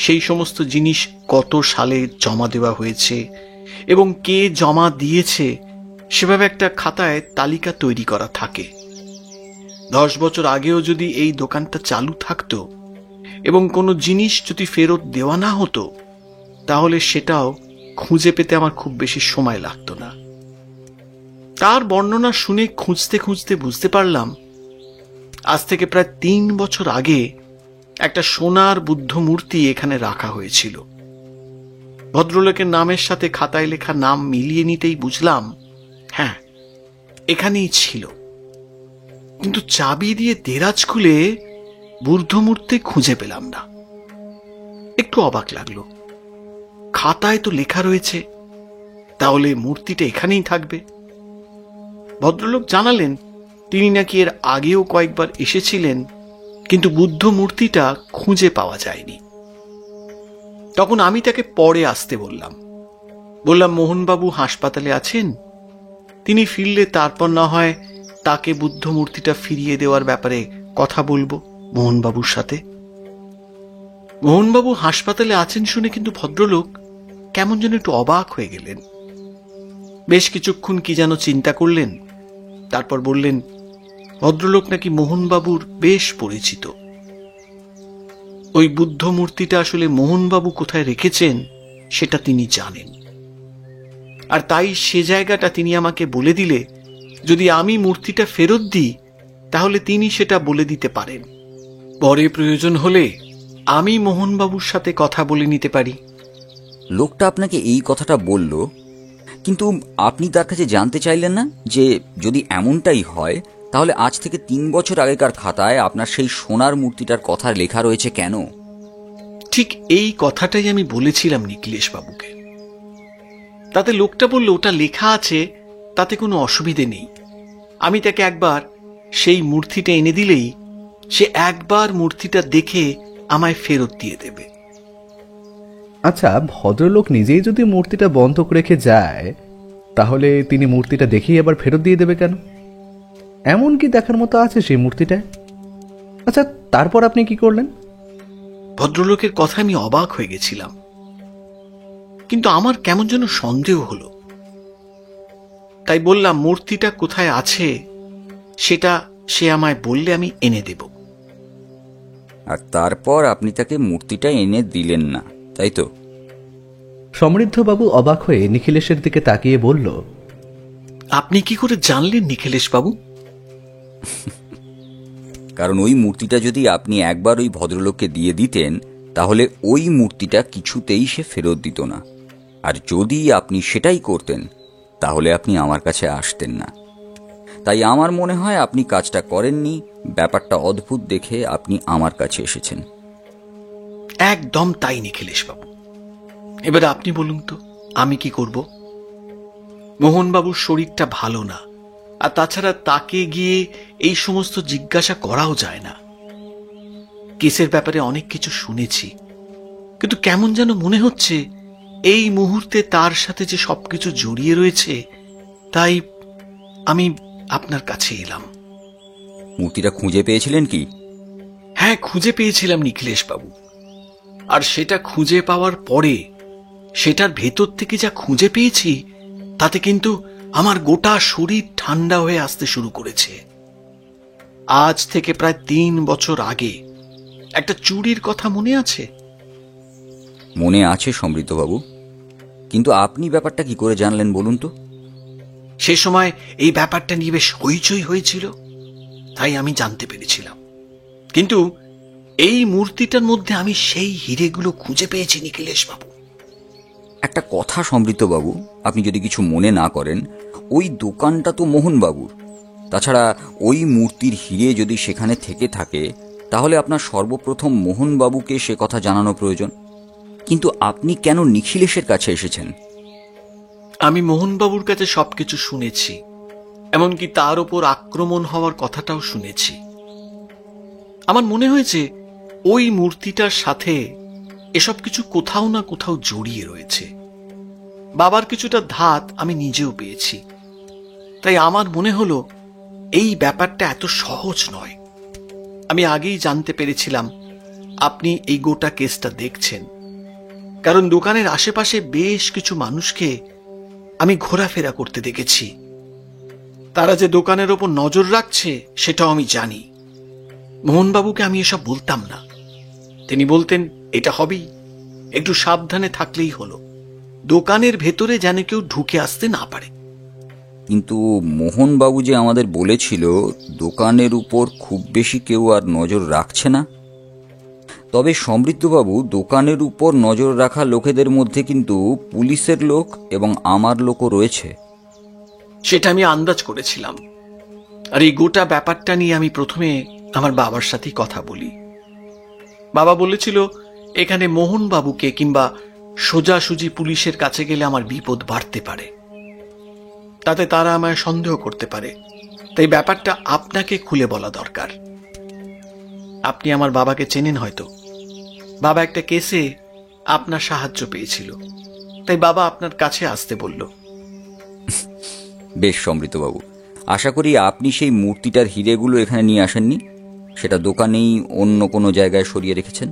সেই সমস্ত জিনিস কত সালে জমা দেওয়া হয়েছে এবং কে জমা দিয়েছে, সেভাবে একটা খাতায় তালিকা তৈরি করা থাকে। 10 বছর আগেও যদি এই দোকানটা চালু থাকতো এবং কোনো জিনিস যদি ফেরত দেওয়া না হতো, তাহলে সেটাও খুঁজে পেতে আমার খুব বেশি সময় লাগতো না। তার বর্ণনা শুনে খুঁজতে খুঁজতে বুঝতে পারলাম আজ থেকে প্রায় 3 বছর আগে একটা সোনার বুদ্ধ মূর্তি এখানে রাখা হয়েছিল। ভদ্রলোকের নামের সাথে খাতায় লেখা নাম মিলিয়ে নিতেই বুঝলাম, হ্যাঁ, এখানেই ছিল। কিন্তু চাবি দিয়ে দেরাজ খুলে বুদ্ধ মূর্তি খুঁজে পেলাম না। একটু অবাক লাগলো। খাতায় তো লেখা রয়েছে, তাহলে মূর্তিটা এখানেই থাকবে। ভদ্রলোক জানালেন তিনি নাকি এর আগেও কয়েকবার এসেছিলেন, কিন্তু বুদ্ধ মূর্তিটা খুঁজে পাওয়া যায়নি। তখন আমি তাকে পরে আসতে বললাম। মোহনবাবু হাসপাতালে আছেন, তিনি ফিরলে তারপর না হয় তাকে বুদ্ধ মূর্তিটা ফিরিয়ে দেওয়ার ব্যাপারে কথা বলবো মোহনবাবুর সাথে। মোহনবাবু হাসপাতালে আছেন শুনে কিন্তু ভদ্রলোক কেমন যেন একটু অবাক হয়ে গেলেন। বেশ কিছুক্ষণ কি যেন চিন্তা করলেন, তারপর বললেন ভদ্রলোক নাকি মোহনবাবুর বেশ পরিচিত। ওই বুদ্ধ মূর্তিটা আসলে মোহনবাবু কোথায় রেখেছেন সেটা তিনি জানেন, আর তাই সে জায়গাটা তিনি আমাকে বলে দিলে যদি আমি মূর্তিটা ফেরত দিই, তাহলে তিনি সেটা বলে দিতে পারেন। পরে প্রয়োজন হলে আমি মোহনবাবুর সাথে কথা বলে নিতে পারি। লোকটা আপনাকে এই কথাটা বলল, কিন্তু আপনি তার কাছে জানতে চাইলেন না যে যদি এমনটাই হয়, তাহলে আজ থেকে 3 বছর আগেকার খাতায় আপনার সেই সোনার মূর্তিটার কথা লেখা রয়েছে কেন? ঠিক এই কথাটাই আমি বলেছিলাম নিখিলেশ বাবুকে। তাতে লোকটা বলল ওটা লেখা আছে, তাতে কোনো অসুবিধে নেই। আমি তাকে একবার সেই মূর্তিটা এনে দিলেই সে একবার মূর্তিটা দেখে আমায় ফেরত দিয়ে দেবে। আচ্ছা, ভদ্রলোক নিজেই যদি মূর্তিটা বন্ধক রেখে যায়, তাহলে তিনি মূর্তিটা দেখেই আবার ফেরত দিয়ে দেবে কেন? এমন কি দেখার মতো আছে সেই মূর্তিটায়? আচ্ছা, তারপর আপনি কি করলেন? ভদ্রলোকের কথা আমি অবাক হয়ে গেছিলাম, কিন্তু আমার কেমন যেন সন্দেহ হলো। তাই বললাম মূর্তিটা কোথায় আছে সেটা সে আমায় বললে আমি এনে দেব। আর তারপর আপনি তাকে মূর্তিটা এনে দিলেন না, তাই তো? সমৃদ্ধবাবু অবাক হয়ে নিখিলেশের দিকে তাকিয়ে বলল, আপনি কি করে জানলেন নিখিলেশ বাবু? কারণ ওই মূর্তিটা যদি আপনি একবার ওই ভদ্রলোককে দিয়ে দিতেন তাহলে ওই মূর্তিটা কিছুতেই সে ফেরত দিত না। আর যদি আপনি সেটাই করতেন তাহলে আপনি আমার কাছে আসতেন না। তাই আমার মনে হয় আপনি কাজটা করেননি, ব্যাপারটা অদ্ভুত দেখে আপনি আমার কাছে এসেছেন। একদম তাই নিখিলেশ বাবু। এবার আপনি বলুন তো আমি কি করব? মোহনবাবুর শরীরটা ভালো না, আর তাছাড়া তাকে গিয়ে এই সমস্ত জিজ্ঞাসা করাও যায় না। কেসের ব্যাপারে অনেক কিছু শুনেছি, কিন্তু কেমন যেন মনে হচ্ছে এই মুহূর্তে তার সাথে যে সবকিছু জড়িয়ে রয়েছে, তাই আমি আপনার কাছে এলাম। মূর্তিটা খুঁজে পেয়েছিলেন কি? হ্যাঁ, খুঁজে পেয়েছিলাম নিখিলেশ বাবু। আর সেটা খুঁজে পাওয়ার পরে সেটার ভেতর থেকে যা খুঁজে পেয়েছি তাতে কিন্তু আমার গোটা শরীর ঠান্ডা হয়ে আসতে শুরু করেছে। আজ থেকে প্রায় 3 বছর আগে একটা চুরির কথা মনে আছে? মনে আছে সমৃদ্ধবাবু, কিন্তু আপনি ব্যাপারটা কি করে জানলেন বলুন তো? সে সময় এই ব্যাপারটা নিয়ে বেশ হইচই হয়েছিল, তাই আমি জানতে পেরেছিলাম। কিন্তু এই মূর্তিটার মধ্যে আমি সেই হিরেগুলো খুঁজে পেয়েছি নিখিলেশ বাবু। একটা কথা সমৃদ্ধবাবু, আপনি যদি কিছু মনে না করেন, ওই দোকানটা তো মোহনবাবুর। তাছাড়া ওই মূর্তির হিরে যদি সেখানে থেকে থাকে তাহলে আপনার সর্বপ্রথম মোহনবাবুকে সে কথা জানানো প্রয়োজন। কিন্তু আপনি কেন নিখিলেশের কাছে এসেছেন? আমি মোহনবাবুর কাছে সবকিছু শুনেছি, এমনকি তার ওপর আক্রমণ হওয়ার কথাটাও শুনেছি। আমার মনে হয়েছে ওই মূর্তিটার সাথে এসব কিছু কোথাও না কোথাও জড়িয়ে রয়েছে। বাবার কিছুটা ধাত আমি নিজেও পেয়েছি, তাই আমার মনে হলো এই ব্যাপারটা এত সহজ নয়। আমি আগেই জানতে পেরেছিলাম আপনি এই গোটা কেসটা দেখছেন, কারণ দোকানের আশেপাশে বেশ কিছু মানুষকে আমি ঘোরাফেরা করতে দেখেছি। তারা যে দোকানের ওপর নজর রাখছে সেটাও আমি জানি। মোহনবাবুকে আমি এসব বলতাম না, তিনি বলতেন এটা হবেই, একটু সাবধানে থাকলেই হলো, দোকানের ভেতরে যেন কেউ ঢুকে আসতে না পারে। কিন্তু মোহনবাবু যে আমাদের বলেছিল দোকানের উপর খুব বেশি কেউ আর নজর রাখছে না। তবে সমৃদ্ধবাবু, দোকানের উপর নজর রাখা লোকেদের মধ্যে কিন্তু পুলিশের লোক এবং আমার লোকও রয়েছে। সেটা আমি আন্দাজ করেছিলাম। আর এই গোটা ব্যাপারটা নিয়ে আমি প্রথমে আমার বাবার সাথেই কথা বলি। বাবা বলেছিল এখানে মোহনবাবুকে কিংবা সোজাসুজি পুলিশের কাছে গেলে আমার বিপদ বাড়তে পারে, তাতে তারা আমায় সন্দেহ করতে পারে। তাই ব্যাপারটা আপনাকে খুলে বলা দরকার। আপনি আমার বাবাকে চেনেন হয়তো। বাবা একটা কেসে আপনার সাহায্য পেয়েছিল, তাই বাবা আপনার কাছে আসতে বলল। বেশ সমৃদ্ধবাবু, আশা করি আপনি সেই মূর্তিটার হিরেগুলো এখানে নিয়ে আসেননি, সেটা দোকানেই অন্য কোনো জায়গায় সরিয়ে রেখেছেন।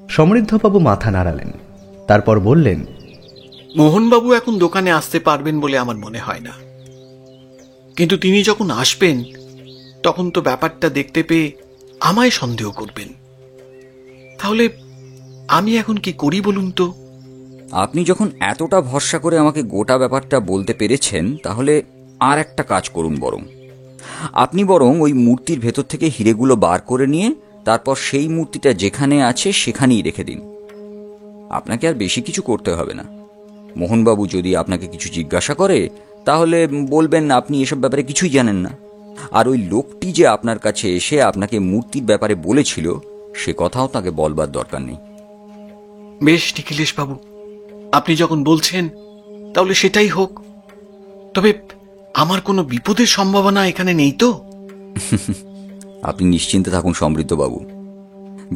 সমৃদ্ধবাবু মাথা নাড়ালেন, তারপর বললেন, মোহনবাবু এখন দোকানে আসতে পারবেন বলে আমার মনে হয় না, কিন্তু তিনি যখন আসবেন তখন তো ব্যাপারটা দেখতে পেয়ে আমায় সন্দেহ করবেন। তাহলে আমি এখন কি করি বলুন তো? আপনি যখন এতটা ভরসা করে আমাকে গোটা ব্যাপারটা বলতে পেরেছেন তাহলে আর একটা কাজ করুন। আপনি বরং ওই মূর্তির ভেতর থেকে হিরেগুলো বার করে নিয়ে তারপর সেই মূর্তিটা যেখানে আছে সেখানেই রেখে দিন। আপনাকে আর বেশি কিছু করতে হবে না। মোহনবাবু যদি আপনাকে কিছু জিজ্ঞাসা করে তাহলে বলবেন আপনি এসব ব্যাপারে কিছুই জানেন না। আর ওই লোকটি যে আপনার কাছে এসে আপনাকে মূর্তির ব্যাপারে বলেছিল সে কথাও তাকে বলবার দরকার নেই। বেশ নিখিলেশ বাবু, আপনি যখন বলছেন তাহলে সেটাই হোক। তবে আমার কোনো বিপদের সম্ভাবনা এখানে নেই তো? আপনি নিশ্চিন্তে থাকুন সমৃদ্ধবাবু।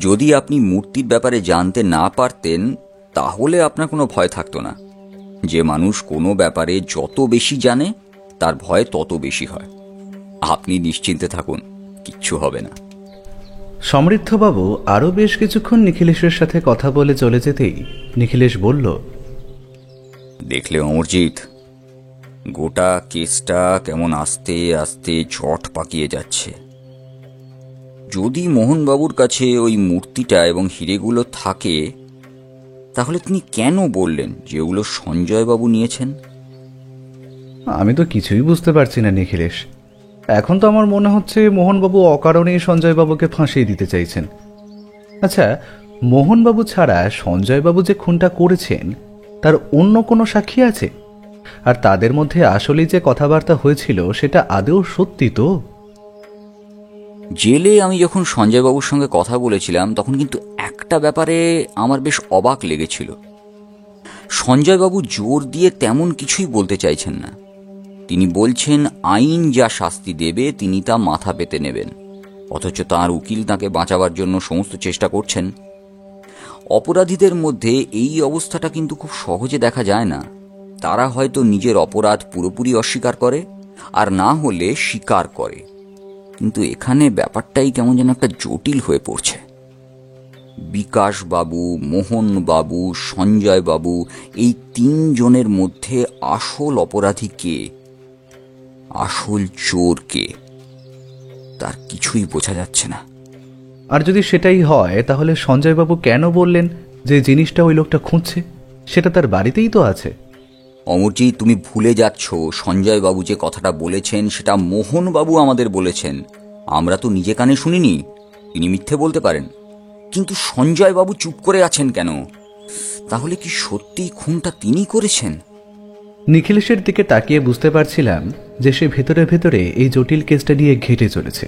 যদি আপনি মূর্তির ব্যাপারে জানতে না পারতেন তাহলে আপনার কোনো ভয় থাকতো না। যে মানুষ কোনো ব্যাপারে যত বেশি জানে তার ভয় তত বেশি হয়। আপনি নিশ্চিন্তে থাকুন, কিচ্ছু হবে না। সমৃদ্ধবাবু আরও বেশ কিছুক্ষণ নিখিলেশের সাথে কথা বলে চলে যেতেই নিখিলেশ বলল, দেখলে অমরজিৎ, গোটা কেসটা কেমন আস্তে আস্তে চট পাকিয়ে যাচ্ছে। যদি মোহনবাবুর কাছে ওই মূর্তিটা এবং হিরেগুলো থাকে, তাহলে তিনি কেন বললেন যে ওগুলো সঞ্জয়বাবু নিয়েছেন? আমি তো কিছুই বুঝতে পারছি না নিখিলেশ। এখন তো আমার মনে হচ্ছে মোহনবাবু অকারণেই সঞ্জয়বাবুকে ফাঁসিয়ে দিতে চাইছেন। আচ্ছা, মোহনবাবু ছাড়া সঞ্জয়বাবু যে খুনটা করেছেন তার অন্য কোনো সাক্ষী আছে? আর তাদের মধ্যে আসলেই যে কথাবার্তা হয়েছিল সেটা আদৌ সত্যি তো? জেলে আমি যখন সঞ্জয়বাবুর সঙ্গে কথা বলেছিলাম তখন কিন্তু একটা ব্যাপারে আমার বেশ অবাক লেগেছিল। সঞ্জয়বাবু জোর দিয়ে তেমন কিছুই বলতে চাইছেন না। তিনি বলছেন আইন যা শাস্তি দেবে তিনি তা মাথা পেতে নেবেন, অথচ তাঁর উকিল তাঁকে বাঁচাবার জন্য সমস্ত চেষ্টা করছেন। অপরাধীদের মধ্যে এই অবস্থাটা কিন্তু খুব সহজে দেখা যায় না। তারা হয়তো নিজের অপরাধ পুরোপুরি অস্বীকার করে, আর না হলে স্বীকার করে। কিন্তু এখানে ব্যাপারটাই কেমন যেন একটা জটিল হয়ে পড়ছে। বিকাশবাবু, মোহনবাবু, সঞ্জয়বাবু, এই তিনজনের মধ্যে আসল অপরাধী কে, আসল চোর কে, তার কিছুই বোঝা যাচ্ছে না। আর যদি সেটাই হয় তাহলে সঞ্জয়বাবু কেন বললেন যে জিনিসটা ওই লোকটা খুঁজছে? সেটা তার বাড়িতেই তো আছে। অমরজি, তুমি ভুলে যাচ্ছ সঞ্জয়বাবু যে কথাটা বলেছেন সেটা মোহনবাবু আমাদের বলেছেন। আমরা তো নিজে কানে শুনিনি। তিনি মিথ্যে বলতে পারেন, কিন্তু সঞ্জয়বাবু চুপ করে আছেন কেন? তাহলে কি সত্যিই খুনটা তিনি করেছেন? নিখিলেশের দিকে তাকিয়ে বুঝতে পারছিলাম যে সে ভেতরে ভেতরে এই জটিল কেসটা নিয়ে ঘেঁটে চলেছে,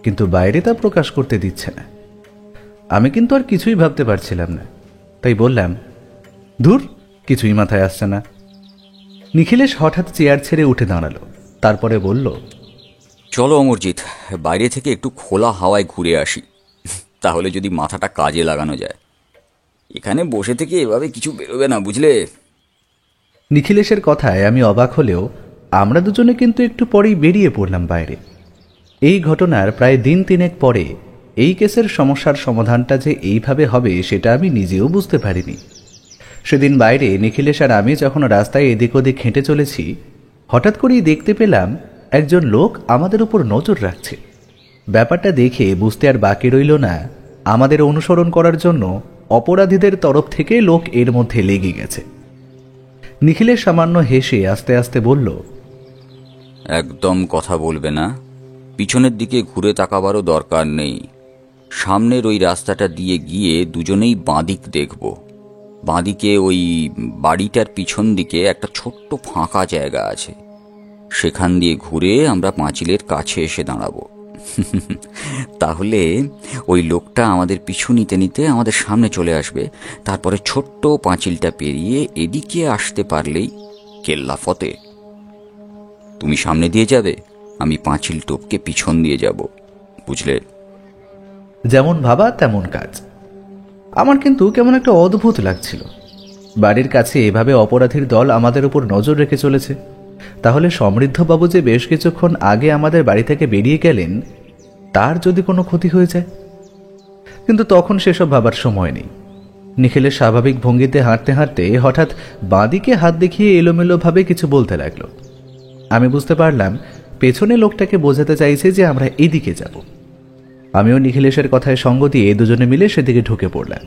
কিন্তু বাইরে তা প্রকাশ করতে দিচ্ছে না। আমি কিন্তু আর কিছুই ভাবতে পারছিলাম না, তাই বললাম, ধুর, কিছুই মাথায় আসছে না। নিখিলেশ হঠাৎ চেয়ার ছেড়ে উঠে দাঁড়ালো, তারপরে বলল, চলো অমরজিৎ, বাইরে থেকে একটু খোলা হাওয়ায় ঘুরে আসি, তাহলে যদি মাথাটা কাজে লাগানো যায়। এখানে বসে থেকে এভাবে কিছু বেরোবে না, বুঝলে? নিখিলেশের কথায় আমি অবাক হলেও আমরা দুজনে কিন্তু একটু পরেই বেরিয়ে পড়লাম বাইরে। এই ঘটনার প্রায় দিন তিনেক পরে এই কেসের সমস্যার সমাধানটা যে এইভাবে হবে সেটা আমি নিজেও বুঝতে পারিনি। সেদিন বাইরে নিখিলেশ আর আমি যখন রাস্তায় এদিক ওদিক হেঁটে চলেছি, হঠাৎ করেই দেখতে পেলাম একজন লোক আমাদের উপর নজর রাখছে। ব্যাপারটা দেখে বুঝতে আর বাকি রইল না, আমাদের অনুসরণ করার জন্য অপরাধীদের তরফ থেকে লোক এর মধ্যে লেগে গেছে। নিখিলেশ সামান্য হেসে আস্তে আস্তে বলল, একদম কথা বলবে না, পিছনের দিকে ঘুরে তাকাবারও দরকার নেই। সামনের ওই রাস্তাটা দিয়ে গিয়ে দুজনেই বাঁদিক দেখব। বাঁদিকে ওই বাড়িটার পিছন দিকে একটা ছোট্ট ফাঁকা জায়গা আছে, সেখান দিয়ে ঘুরে আমরা পাঁচিলের কাছে এসে দাঁড়াবো। তাহলে ওই লোকটা আমাদের পিছু নিতে নিতে আমাদের সামনে চলে আসবে। তারপরে ছোট্ট পাঁচিলটা পেরিয়ে এদিকে আসতে পারলেই কেল্লা ফতে। তুমি সামনে দিয়ে যাবে, আমি পাঁচিল টপকে পিছন দিয়ে যাব, বুঝলে? যেমন ভাবা তেমন কাজ। আমার কিন্তু কেমন একটা অদ্ভুত লাগছিল। বাড়ির কাছে এভাবে অপরাধীর দল আমাদের উপর নজর রেখে চলেছে। তাহলে সমৃদ্ধবাবু যে বেশ কিছুক্ষণ আগে আমাদের বাড়ি থেকে বেরিয়ে গেলেন, তার যদি কোনো ক্ষতি হয়ে যায়? কিন্তু তখন সেসব ভাবার সময় নেই। নিখিলের স্বাভাবিক ভঙ্গিতে হাঁটতে হাঁটতে হঠাৎ বাঁদিকে হাত দেখিয়ে এলোমেলোভাবে কিছু বলতে লাগলো। আমি বুঝতে পারলাম পেছনে লোকটাকে বোঝাতে চাইছে যে আমরা এদিকে যাব। আমিও নিখিলেশের কথায় সঙ্গ দিয়ে দুজনে মিলে সেদিকে ঢুকে পড়লাম।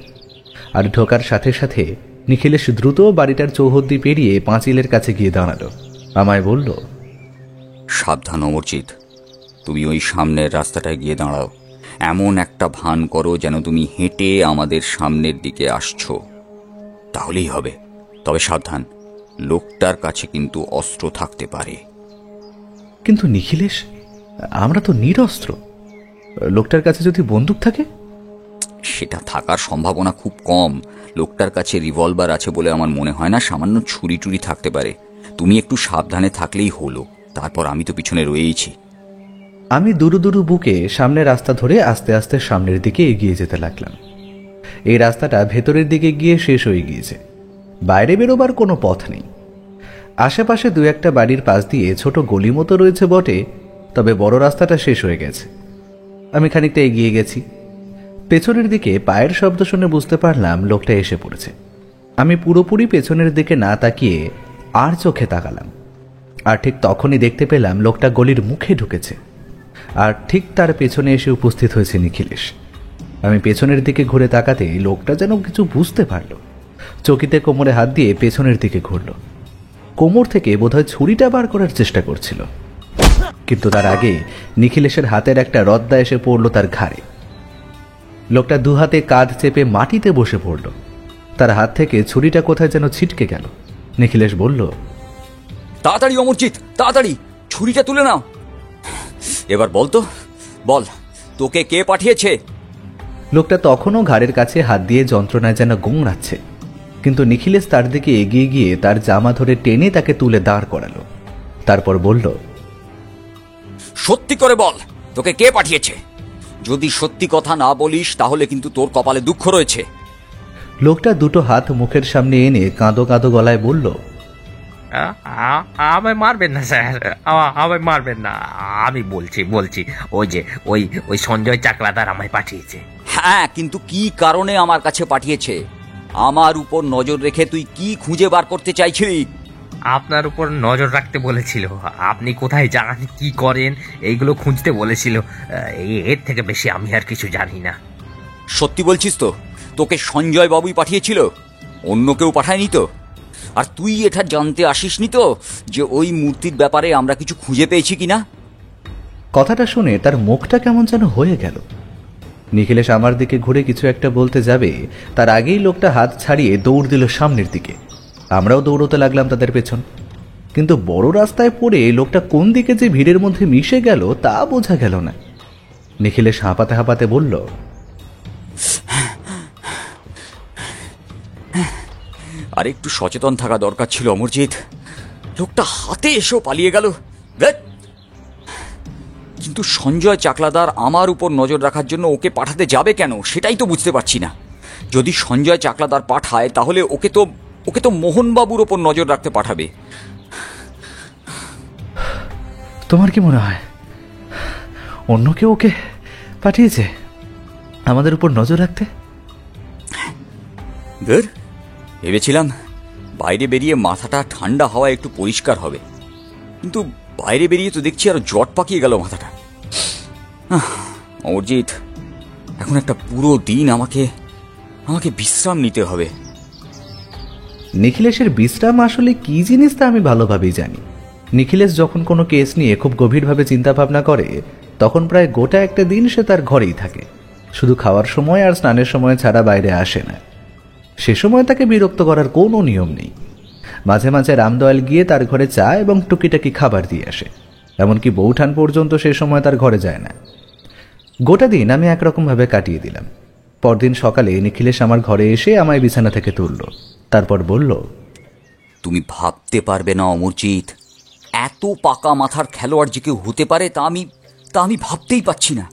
আর ঢোকার সাথে সাথে নিখিলেশ দ্রুত বাড়িটার চৌহদ্দি পেরিয়ে পাঁচিলের কাছে গিয়ে দাঁড়ালো। আমায় বলল, সাবধান অমরজিৎ, তুমি ওই সামনের রাস্তাটায় গিয়ে দাঁড়াও। এমন একটা ভান করো যেন তুমি হেঁটে আমাদের সামনের দিকে আসছো, তাহলেই হবে। তবে সাবধান, লোকটার কাছে কিন্তু অস্ত্র থাকতে পারে। কিন্তু নিখিলেশ, আমরা তো নিরস্ত্র। লোকটার কাছে যদি বন্দুক থাকে? সেটা থাকার সম্ভাবনা খুব কম। লোকটার কাছে রিভলভার আছে বলে আমার মনে হয় না। সামান্য ছুরি টুরি থাকতে পারে। তুমি একটু সাবধানে থাকলেই হলো। তারপর আমি তো পিছনে রয়েইছি। আমি দুরু দুরু বুকে সামনের রাস্তা ধরে আস্তে আস্তে সামনের দিকে এগিয়ে যেতে লাগলাম। এই রাস্তাটা ভেতরের দিকে গিয়ে শেষ হয়ে গিয়েছে, বাইরে বেরোবার কোনো পথ নেই। আশেপাশে দু একটা বাড়ির পাশ দিয়ে ছোট গলি মতো রয়েছে বটে, তবে বড় রাস্তাটা শেষ হয়ে গেছে। আমি খানিকটা এগিয়ে গেছি। পেছনের দিকে পায়ের শব্দ শুনে বুঝতে পারলাম লোকটা এসে পড়েছে। আমি পুরোপুরি পেছনের দিকে না তাকিয়ে আর চোখে তাকালাম। আর ঠিক তখনই দেখতে পেলাম লোকটা গলির মুখে ঢুকেছে, আর ঠিক তার পেছনে এসে উপস্থিত হয়েছে নিখিলেশ। আমি পেছনের দিকে ঘুরে তাকাতেই লোকটা যেন কিছু বুঝতে পারল, চকিতে কোমরে হাত দিয়ে পেছনের দিকে ঘুরল। কোমর থেকে বোধহয় ছুরিটা বার করার চেষ্টা করছিল, কিন্তু তার আগে নিখিলেশের হাতের একটা রদ্দা এসে পড়ল তার ঘাড়ে। লোকটা দুহাতে কাঁধ চেপে মাটিতে বসে পড়ল, তার হাত থেকে ছুরিটা কোথায় যেন ছিটকে গেল। নিখিলেশ বলল, তাড়াতাড়ি অমরজিৎ, তাড়াতাড়ি ছুরিটা তুলে নাও। এবার বল তো, বল তোকে কে পাঠিয়েছে? লোকটা তখনও ঘাড়ের কাছে হাত দিয়ে যন্ত্রণায় যেন গোংড়াচ্ছে, কিন্তু নিখিলেশ তার দিকে এগিয়ে গিয়ে তার জামা ধরে টেনে তাকে তুলে দাঁড় করালো। তারপর বলল, সত্যি করে বল তোকে কে পাঠিয়েছে। যদি সত্যি কথা না বলিস তাহলে কিন্তু তোর কপালে দুঃখ রয়েছে। লোকটা দুটো হাত মুখের সামনে এনে কাঁদো কাঁদো গলায় বলল, আমায় মারবেন না স্যার, আমায় মারবেন না। আমি বলছি ওই সঞ্জয় চাকলাদার আমায় পাঠিয়েছে। হ্যাঁ, কিন্তু কি কারণে আমার কাছে পাঠিয়েছে? আমার উপর নজর রেখে তুই কি খুঁজে বার করতে চাইছিলি? আপনার উপর নজর রাখতে বলেছিল, আপনি কোথায় যান, কি করেন, এইগুলো খুঁজতে বলেছিল। এর থেকে বেশি আমি আর কিছু জানি না। সত্যি বলছিস তো? তোকে সঞ্জয় বাবুই পাঠিয়েছিল, অন্য কেউ পাঠায়নি তো? আর তুই এটা জানতে আসিসনি তো যে ওই মূর্তির ব্যাপারে আমরা কিছু খুঁজে পেয়েছি কিনা? কথাটা শুনে তার মুখটা কেমন যেন হয়ে গেল। নিখিলেশ আমার দিকে ঘুরে কিছু একটা বলতে যাবে, তার আগেই লোকটা হাত ছাড়িয়ে দৌড় দিল সামনের দিকে। আমরাও দৌড়তে লাগলাম তাদের পেছন, কিন্তু বড় রাস্তায় পড়ে লোকটা কোন দিকে যে ভিড়ের মধ্যে মিশে গেল তা বোঝা গেল না। নিখিলেশ হাঁপাতে হাঁপাতে বলল, আর একটু সচেতন থাকা দরকার ছিল অমরজিৎ। লোকটা হাতে এসেও পালিয়ে গেল। কিন্তু সঞ্জয় চাকলাদার আমার উপর নজর রাখার জন্য ওকে পাঠাতে যাবে কেন সেটাই তো বুঝতে পারছি না। যদি সঞ্জয় চাকলাদার পাঠায় তাহলে ওকে তো মোহনবাবুর ওপর নজর রাখতে পাঠাবে। তোমার কি মনে হয় অন্য কেউ ওকে পাঠিয়েছে আমাদের উপর নজর রাখতে? ভেবেছিলাম বাইরে বেরিয়ে মাথাটা ঠান্ডা হওয়া একটু পরিষ্কার হবে, কিন্তু বাইরে বেরিয়ে তো দেখছি আরো জট পাকিয়ে গেল মাথাটা। অমরজিৎ, এখন একটা পুরো দিন আমাকে বিশ্রাম নিতে হবে। নিখিলেশের বিশ্রাম আসলে কি জিনিস তা আমি ভালোভাবেই জানি। নিখিলেশ যখন কোনো কেস নিয়ে খুব গভীরভাবে চিন্তা ভাবনা করে তখন প্রায় গোটা একটা দিন সে তার ঘরেই থাকে, শুধু খাওয়ার সময় আর স্নানের সময় ছাড়া বাইরে আসে না। সে সময় তাকে বিরক্ত করার কোনো নিয়ম নেই। মাঝে মাঝে রামদয়াল গিয়ে তার ঘরে চা এবং টুকিটাকি খাবার দিয়ে আসে, এমনকি বৌঠান পর্যন্ত সে সময় তার ঘরে যায় না। গোটা দিন আমি একরকমভাবে কাটিয়ে দিলাম। পরদিন সকালে নিখিলেশ আমার ঘরে এসে আমায় বিছানা থেকে তুলল, তারপর বলল, তুমি ভাবতে পারবে না অমরজিৎ, এত পাকা মাথার খেলোয়াড় যে কেউ হতে পারে তা আমি ভাবতেই পাচ্ছি না।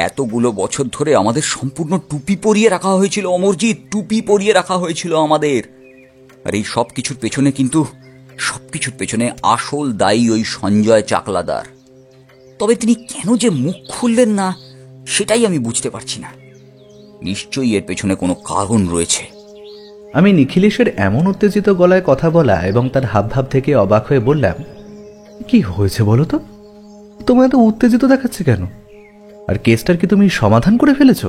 এতগুলো বছর ধরে আমাদের সম্পূর্ণ টুপি পরিয়ে রাখা হয়েছিল অমরজিৎ, টুপি পরিয়ে রাখা হয়েছিল আমাদের। আর এই সব কিছুর পেছনে আসল দায়ী ওই সঞ্জয় চাকলাদার। তবে তিনি কেন যে মুখ খুললেন না সেটাই আমি বুঝতে পারছি না। নিশ্চয়ই এর পেছনে কোনো কারণ রয়েছে। আমি নিখিলেশের এমন উত্তেজিত গলায় কথা বলা এবং তার হাবভাব থেকে অবাক হয়ে বললাম, কি হয়েছে বলো তো? তোমায় এত উত্তেজিত দেখাচ্ছে কেন? আর কেসটার কি তুমি সমাধান করে ফেলেছ?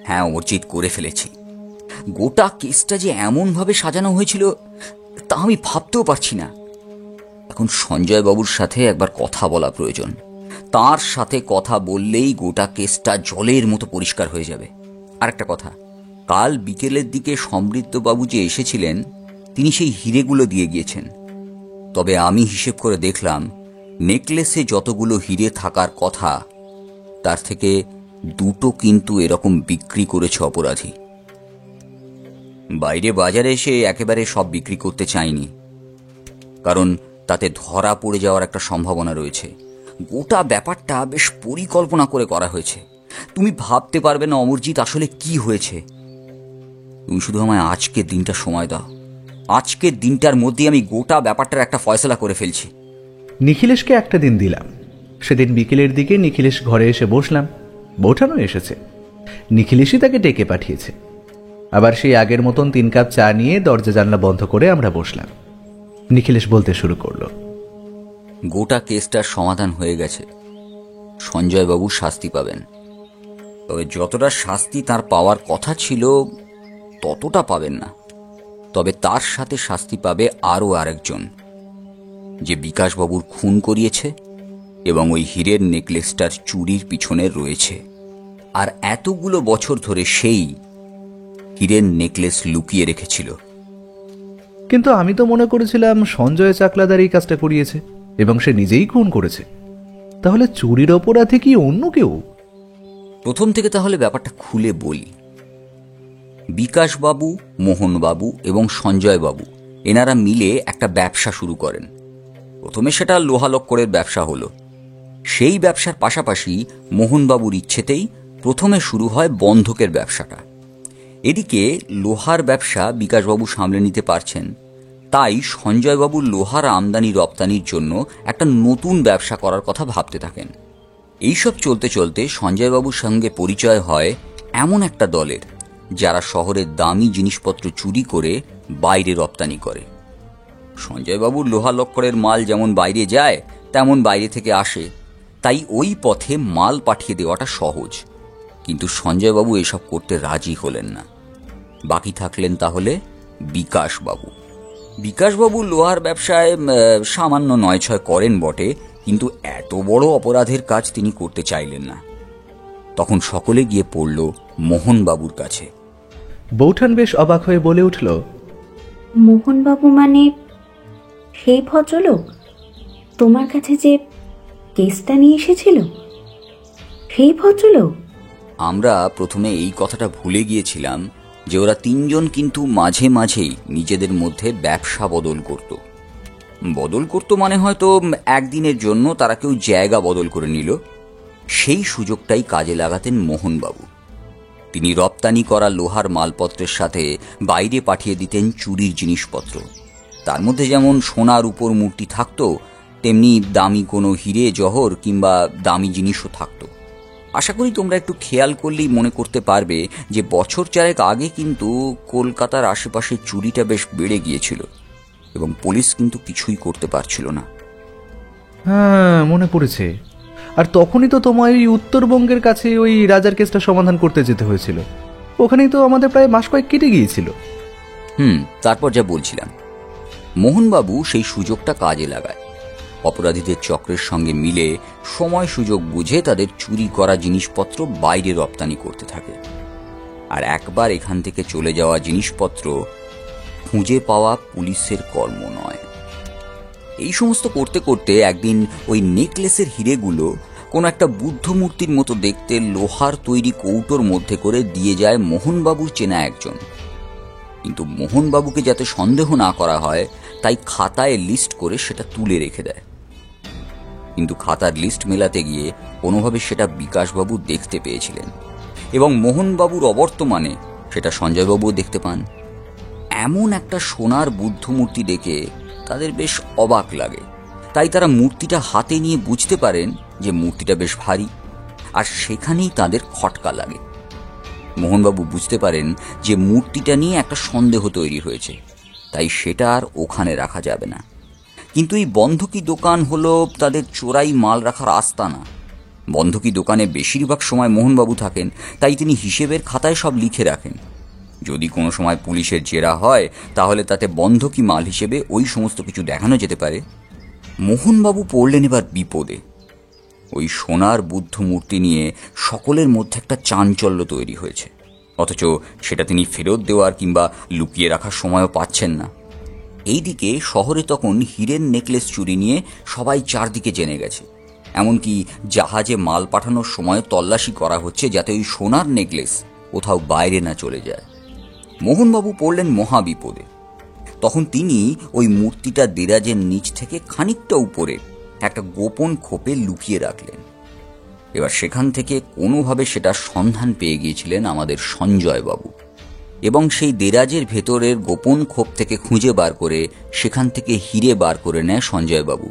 হ্যাঁ অমরজিৎ, করে ফেলেছি। গোটা কেসটা যে এমনভাবে সাজানো হয়েছিল তা আমি ভাবতেও পারছি না। এখন সঞ্জয় বাবুর সাথে একবার কথা বলা প্রয়োজন। তার সাথে কথা বললেই গোটা কেসটা জলের মতো পরিষ্কার হয়ে যাবে। আর একটা কথা, কাল বিকেলের দিকে সমৃদ্ধবাবু যে এসেছিলেন তিনি সেই হিরেগুলো দিয়ে গিয়েছেন। তবে আমি হিসেব করে দেখলাম নেকলেসে যতগুলো হিরে থাকার কথা তার থেকে দুটো কিন্তু এরকম বিক্রি করেছে অপরাধী। বাইরে বাজারে এসে একেবারে সব বিক্রি করতে চাইনি, কারণ তাতে ধরা পড়ে যাওয়ার একটা সম্ভাবনা রয়েছে। গোটা ব্যাপারটা বেশ পরিকল্পনা করে করা হয়েছে। তুমি ভাবতে পারবে না অমরজিৎ আসলে কি হয়েছে। তুমি শুধু আমায় আজকের দিনটা সময় দাও, আজকের দিনটার মধ্যে আমি গোটা ব্যাপারটার একটা ফয়সলা করে ফেলছি। নিখিলেশকে একটা দিন দিলাম। সেদিন বিকেলের দিকে নিখিলেশ ঘরে এসে বসলাম, বৌঠানও এসেছে। নিখিলেশই তাকে ডেকে পাঠিয়েছে। আবার সেই আগের মতন 3 কাপ চা নিয়ে দরজা জানলা বন্ধ করে আমরা বসলাম। নিখিলেশ বলতে শুরু করলো। গোটা কেসটার সমাধান হয়ে গেছে। সঞ্জয়বাবু শাস্তি পাবেন, তবে যতটা শাস্তি তার পাওয়ার কথা ছিল ততটা পাবেন না। তবে তার সাথে শাস্তি পাবে আরও আরেকজন, যে বিকাশবাবুর খুন করিয়েছে এবং ওই হীরের নেকলেসটার চুরির পিছনে রয়েছে, আর এতগুলো বছর ধরে সেই হীরের নেকলেস লুকিয়ে রেখেছিল। কিন্তু আমি তো মনে করেছিলাম সঞ্জয় চাকলাদার এই কাজটা করিয়েছে এবং সে নিজেই খুন করেছে। তাহলে চুরির অপরাধে কি অন্য কেউ? প্রথম থেকে তাহলে ব্যাপারটা খুলে বলি। বিকাশবাবু, মোহনবাবু এবং সঞ্জয়বাবু এনারা মিলে একটা ব্যবসা শুরু করেন। প্রথমে সেটা লোহালক্করের ব্যবসা হলো। সেই ব্যবসার পাশাপাশি মোহনবাবুর ইচ্ছেতেই প্রথমে শুরু হয় বন্ধকের ব্যবসাটা। এদিকে লোহার ব্যবসা বিকাশবাবু সামলে নিতে পারছেন, তাই সঞ্জয়বাবু লোহার আমদানি রপ্তানির জন্য একটা নতুন ব্যবসা করার কথা ভাবতে থাকেন। এইসব চলতে চলতে সঞ্জয়বাবুর সঙ্গে পরিচয় হয় এমন একটা দলের, যারা শহরের দামি জিনিসপত্র চুরি করে বাইরে রপ্তানি করে। সঞ্জয়বাবুর লোহালক্করের মাল যেমন বাইরে যায় তেমন বাইরে থেকে আসে, তাই ওই পথে মাল পাঠিয়ে দেওয়াটা সহজ। কিন্তু সঞ্জয়বাবু এসব করতে রাজি হলেন না। বাকি থাকলেন তাহলে বিকাশবাবু। বিকাশবাবু লোহার ব্যবসায় সামান্য নয় ছয় করেন বটে, কিন্তু এত বড় অপরাধের কাজ তিনি করতে চাইলেন না। তখন সকলে গিয়ে পড়ল মোহনবাবুর কাছে। বৌঠান বেশ অবাক হয়ে বলে উঠল, মোহনবাবু মানে সেই ভদ্রলোক তোমার কাছে যে কেসটা নিয়ে এসেছিল, সেই ভদ্রলোক? আমরা প্রথমে এই কথাটা ভুলে গিয়েছিলাম যে ওরা তিনজন কিন্তু মাঝে মাঝেই নিজেদের মধ্যে ব্যবসা বদল করত মানে হয়তো একদিনের জন্য তারা কেউ জায়গা বদল করে নিল। সেই সুযোগটাই কাজে লাগাতেন মোহনবাবু। তিনি রপ্তানি করা লোহার মালপত্রের সাথে বাইরে পাঠিয়ে দিতেন চুরির জিনিসপত্র। তার মধ্যে যেমন সোনার উপর মূর্তি থাকতো, তেমনি দামি কোনো হিরে জহর কিংবা দামি জিনিসও থাকতো। আশা করি তোমরা একটু খেয়াল করলেই মনে করতে পারবে যে বছর চারেক আগে কিন্তু কলকাতার আশেপাশে চুরিটা বেশ বেড়ে গিয়েছিল এবং পুলিশ কিন্তু কিছুই করতে পারছিল না। হ্যাঁ, মনে পড়েছে। আর তখনই তো তোমায় ওই উত্তরবঙ্গের কাছে ওই রাজার কেসটা সমাধান করতে যেতে হয়েছিল। ওখানেই তো আমাদের প্রায় মাস কয়েক কেটে গিয়েছিল। তারপর যা বলছিলাম, মোহনবাবু সেই সুযোগটা কাজে লাগায়। অপরাধীদের চক্রের সঙ্গে মিলে সময় সুযোগ বুঝে তাদের চুরি করা জিনিসপত্র বাইরে রপ্তানি করতে থাকে। আর একবার এখান থেকে চলে যাওয়া জিনিসপত্র খুঁজে পাওয়া পুলিশের কর্ম নয়। এই সমস্ত করতে করতে একদিন ওই নেকলেসের হিরেগুলো কোনো একটা বুদ্ধ মূর্তির মতো দেখতে লোহার তৈরি কৌটোর মধ্যে করে দিয়ে যায় মোহনবাবুর চেনা একজন। কিন্তু মোহনবাবুকে যাতে সন্দেহ না করা হয় তাই খাতায় লিস্ট করে সেটা তুলে রেখে দেয়। কিন্তু খাতার লিস্ট মেলাতে গিয়ে কোনোভাবে সেটা বিকাশবাবু দেখতে পেয়েছিলেন এবং মোহনবাবুর অবর্তমানে সেটা সঞ্জয়বাবুও দেখতে পান। এমন একটা সোনার বুদ্ধ মূর্তি দেখে তাদের বেশ অবাক লাগে, তাই তারা মূর্তিটা হাতে নিয়ে বুঝতে পারেন যে মূর্তিটা বেশ ভারী, আর সেখানেই তাদের খটকা লাগে। মোহনবাবু বুঝতে পারেন যে মূর্তিটা নিয়ে একটা সন্দেহ তৈরি হয়েছে, তাই সেটা আর ওখানে রাখা যাবে না। কিন্তু এই বন্ধকি দোকান হলো তাদের চোরাই মাল রাখার আস্তানা। বন্ধকি দোকানে বেশিরভাগ সময় মোহনবাবু থাকেন, তাই তিনি হিসেবের খাতায় সব লিখে রাখেন। যদি কোনো সময় পুলিশের জেরা হয় তাহলে তাতে বন্ধকি মাল হিসেবে ওই সমস্ত কিছু দেখানো যেতে পারে। মোহনবাবু পড়লেন এবার বিপদে। ওই সোনার বুদ্ধ মূর্তি নিয়ে সকলের মধ্যে একটা চাঞ্চল্য তৈরি হয়েছে, অথচ সেটা তিনি ফেরত দেওয়ার কিংবা লুকিয়ে রাখার সময়ও পাচ্ছেন না। এইদিকে শহরে তখন হীরের নেকলেস চুরি নিয়ে সবাই চারদিকে জেনে গেছে। এমনকি জাহাজে মাল পাঠানোর সময় তল্লাশি করা হচ্ছে যাতে ওই সোনার নেকলেস কোথাও বাইরে না চলে যায়। মোহনবাবু পড়লেন মহাবিপদে। তখন তিনি ওই মূর্তিটা দেরাজের নিচ থেকে খানিকটা উপরে একটা গোপন খোপে লুকিয়ে রাখলেন। এবার সেখান থেকে কোনোভাবে সেটা সন্ধান পেয়ে গিয়েছিলেন আমাদের সঞ্জয়বাবু, এবং সেই দেরাজের ভেতরের গোপন খোপ থেকে খুঁজে বার করে সেখান থেকে হিরে বার করে নেয় সঞ্জয়বাবু।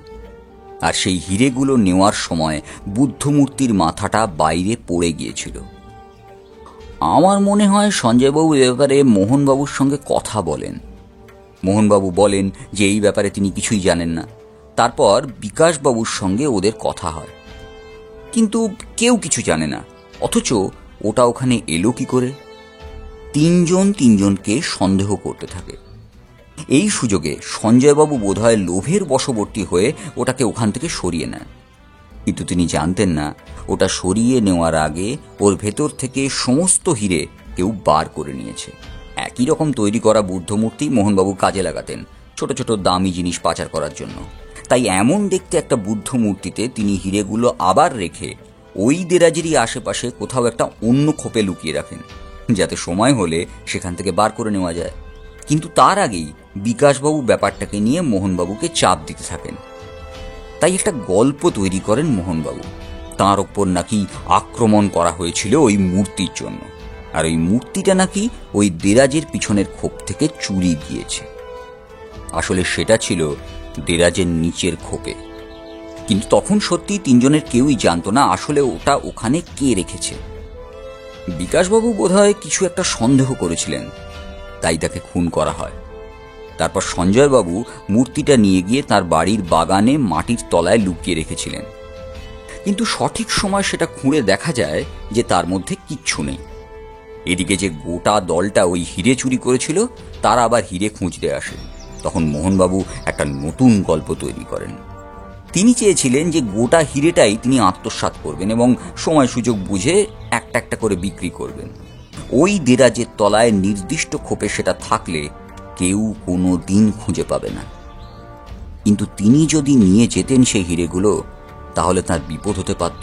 আর সেই হিরেগুলো নেওয়ার সময় বুদ্ধমূর্তির মাথাটা বাইরে পড়ে গিয়েছিল। আমার মনে হয় সঞ্জয়বাবু এ ব্যাপারে মোহনবাবুর সঙ্গে কথা বলেন, মোহনবাবু বলেন যে এই ব্যাপারে তিনি কিছুই জানেন না। তারপর বিকাশবাবুর সঙ্গে ওদের কথা হয়, কিন্তু কেউ কিছু জানে না। অথচ ওটা ওখানে এলো কি করে? তিনজন তিনজনকে সন্দেহ করতে থাকে। এই সুযোগে সঞ্জয়বাবু বোধহয় লোভের বশবর্তী হয়ে ওটাকে ওখান থেকে সরিয়ে নেন। কিন্তু তিনি জানতেন না ওটা সরিয়ে নেওয়ার আগে ওর ভেতর থেকে সমস্ত হিরে কেউ বার করে নিয়েছে। একই রকম তৈরি করা বুদ্ধমূর্তি মোহনবাবু কাজে লাগাতেন ছোট ছোট দামি জিনিস পাচার করার জন্য। তাই এমন দেখতে একটা বুদ্ধ মূর্তিতে তিনি হিরেগুলো আবার রেখে ওই দেরাজেরই আশেপাশে কোথাও একটা অন্য খোপে লুকিয়ে রাখেন, যাতে সময় হলে সেখান থেকে বার করে নেওয়া যায়। কিন্তু তার আগেই বিকাশবাবু ব্যাপারটাকে নিয়ে মোহনবাবুকে চাপ দিতে থাকেন। তাই একটা গল্প তৈরি করেন মোহনবাবু। তাঁর ওপর নাকি আক্রমণ করা হয়েছিল ওই মূর্তির জন্য, আর ওই মূর্তিটা নাকি ওই দেরাজের পিছনের খোপ থেকে চুরি গিয়েছে। আসলে সেটা ছিল দেরাজের নিচের খোপে। কিন্তু তখন সত্যি তিনজনের কেউই জানতো না আসলে ওটা ওখানে কে রেখেছে। বিকাশবাবু বোধহয় কিছু একটা সন্দেহ করেছিলেন, তাই তাকে খুন করা হয়। তারপর সঞ্জয়বাবু মূর্তিটা নিয়ে গিয়ে তার বাড়ির বাগানে মাটির তলায় লুকিয়ে রেখেছিলেন। কিন্তু সঠিক সময় সেটা খুঁড়ে দেখা যায় যে তার মধ্যে কিচ্ছু নেই। এদিকে যে গোটা দলটা ওই হিরে চুরি করেছিল তারা আবার হিরে খুঁজতে আসে। তখন মোহনবাবু একটা নতুন গল্প তৈরি করেন। তিনি চেয়েছিলেন যে গোটা হিরেটাই তিনি আত্মসাৎ করবেন এবং সময় সুযোগ বুঝে একটা একটা করে বিক্রি করবেন। ওই দেরাজের তলায় নির্দিষ্ট খোপে সেটা থাকলে কেউ কোনো দিন খুঁজে পাবে না। কিন্তু তিনি যদি নিয়ে যেতেন সেই হিরেগুলো, তাহলে তার বিপদ হতে পারত।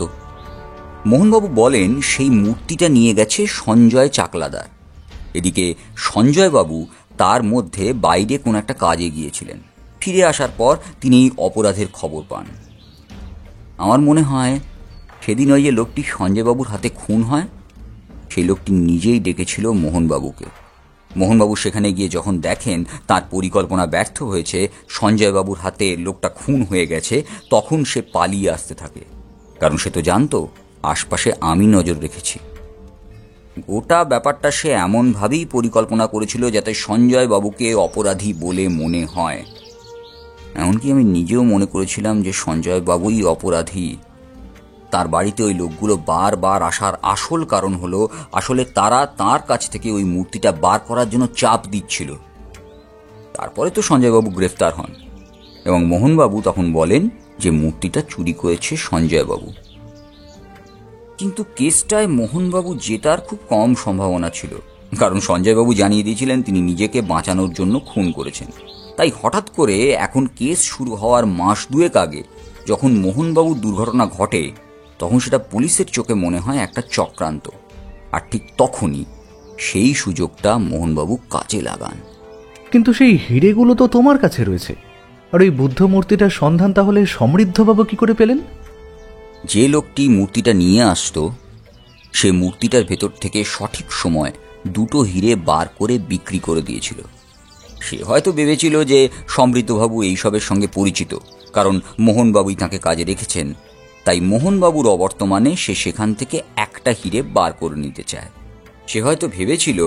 মোহনবাবু বলেন সেই মূর্তিটা নিয়ে গেছে সঞ্জয় চাকলাদার। এদিকে সঞ্জয়বাবু তার মধ্যে বাইরে কোনো একটা কাজে গিয়েছিলেন। ফিরে আসার পর তিনি এই অপরাধের খবর পান। আমার মনে হয় সেদিন ওই যে লোকটি সঞ্জয়বাবুর হাতে খুন হয়, সেই লোকটি নিজেই ডেকেছিল মোহনবাবুকে। মোহনবাবু সেখানে গিয়ে যখন দেখেন তার পরিকল্পনা ব্যর্থ হয়েছে, সঞ্জয়বাবুর হাতে লোকটা খুন হয়ে গেছে, তখন সে পালিয়ে আসতে থাকে। কারণ সে তো জানতো আশপাশে আমি নজর রেখেছি। গোটা ব্যাপারটা সে এমনভাবেই পরিকল্পনা করেছিল যাতে সঞ্জয়বাবুকে অপরাধী বলে মনে হয়। এমনকি আমি নিজেও মনে করেছিলাম যে সঞ্জয়বাবুই অপরাধী। তার বাড়িতে ওই লোকগুলো বারবার আসার আসল কারণ হলো আসলে তারা তার কাছ থেকে ওই মূর্তিটা বার করার জন্য চাপ দিচ্ছিল। তারপরে তো সঞ্জয়বাবু গ্রেফতার হন এবং মোহনবাবু তখন বলেন যে মূর্তিটা চুরি করেছে সঞ্জয়বাবু। কিন্তু কেসটায় মোহনবাবু জেতার খুব কম সম্ভাবনা ছিল, কারণ সঞ্জয়বাবু জানিয়ে দিয়েছিলেন তিনি নিজেকে বাঁচানোর জন্য খুন করেছেন। তাই হঠাৎ করে এখন কেস শুরু হওয়ার মাস দুয়েক আগে যখন মোহনবাবুর দুর্ঘটনা ঘটে, তখন সেটা পুলিশের চোখে মনে হয় একটা চক্রান্ত। আর ঠিক তখনই সেই সুযোগটা মোহনবাবু কাজে লাগান। কিন্তু সেই হিরেগুলো তো তোমার কাছে রয়েছে, আর ওই বুদ্ধ মূর্তিটার সন্ধান তাহলে সমৃদ্ধবাবু কি করে পেলেন? যে লোকটি মূর্তিটা নিয়ে আসতো সে মূর্তিটার ভেতর থেকে সঠিক সময় দুটো হিরে বার করে বিক্রি করে দিয়েছিল। সে হয়তো ভেবেছিল যে সমৃদ্ধবাবু এইসবের সঙ্গে পরিচিত, কারণ মোহনবাবুই তাকে কাজে রেখেছেন। তাই মোহনবাবুর অবর্তমানে সে সেখান থেকে একটা হিরে বার করে নিতে চায়। সে হয়তো ভেবেছিল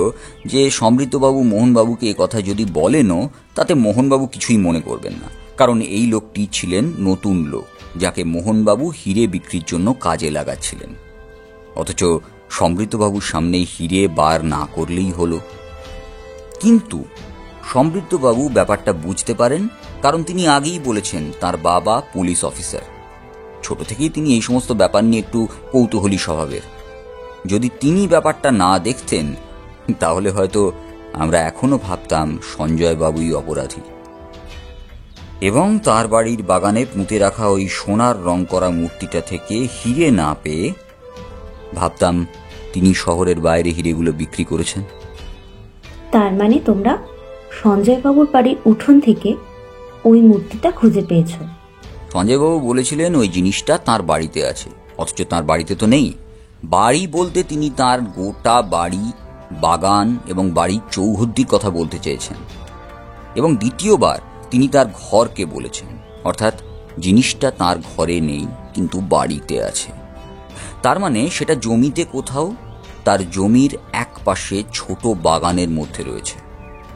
যে সমৃদ্ধবাবু মোহনবাবুকে এ কথা যদি বলেনও তাতে মোহনবাবু কিছুই মনে করবেন না, কারণ এই লোকটি ছিলেন নতুন লোক যাকে মোহনবাবু হিরে বিক্রির জন্য কাজে লাগাচ্ছিলেন। অথচ সমৃদ্ধবাবুর সামনে হিরে বার না করলেই হলো। কিন্তু সমৃদ্ধবাবু ব্যাপারটা বুঝতে পারেন, কারণ তিনি আগেই বলেছেন তার বাবা পুলিশ অফিসার। ছোট থেকেই তিনি এই সমস্ত ব্যাপার নিয়ে একটু কৌতূহলী স্বভাবের। যদি তিনি ব্যাপারটা না দেখতেন তাহলে হয়তো আমরা এখনো ভাবতাম সঞ্জয়বাবুই অপরাধী। এবং তার বাড়ির বাগানে পুঁতে রাখা ওই সোনার রং করা মূর্তিটা থেকে হিরে না পেয়ে ভাবতাম তিনি শহরের বাইরে হিরেগুলো বিক্রি করেছেন। তার মানে তোমরা সঞ্জয়বাবুর বাড়ির উঠোন থেকে ওই মূর্তিটা খুঁজে পেয়েছো? সঞ্জয়বাবু বলেছিলেন ওই জিনিসটা তার বাড়িতে আছে, অথচ তার বাড়িতে তো নেই। বাড়ি বলতে তিনি তার গোটা বাড়ি, বাগান এবং বাড়ির চৌহদ্দির কথা বলতে চেয়েছেন। এবং দ্বিতীয়বার তিনি তার ঘরকে বলেছেন, অর্থাৎ জিনিসটা তার ঘরে নেই কিন্তু বাড়িতে আছে। তার মানে সেটা জমিতে কোথাও, তার জমির এক পাশে ছোট বাগানের মধ্যে রয়েছে।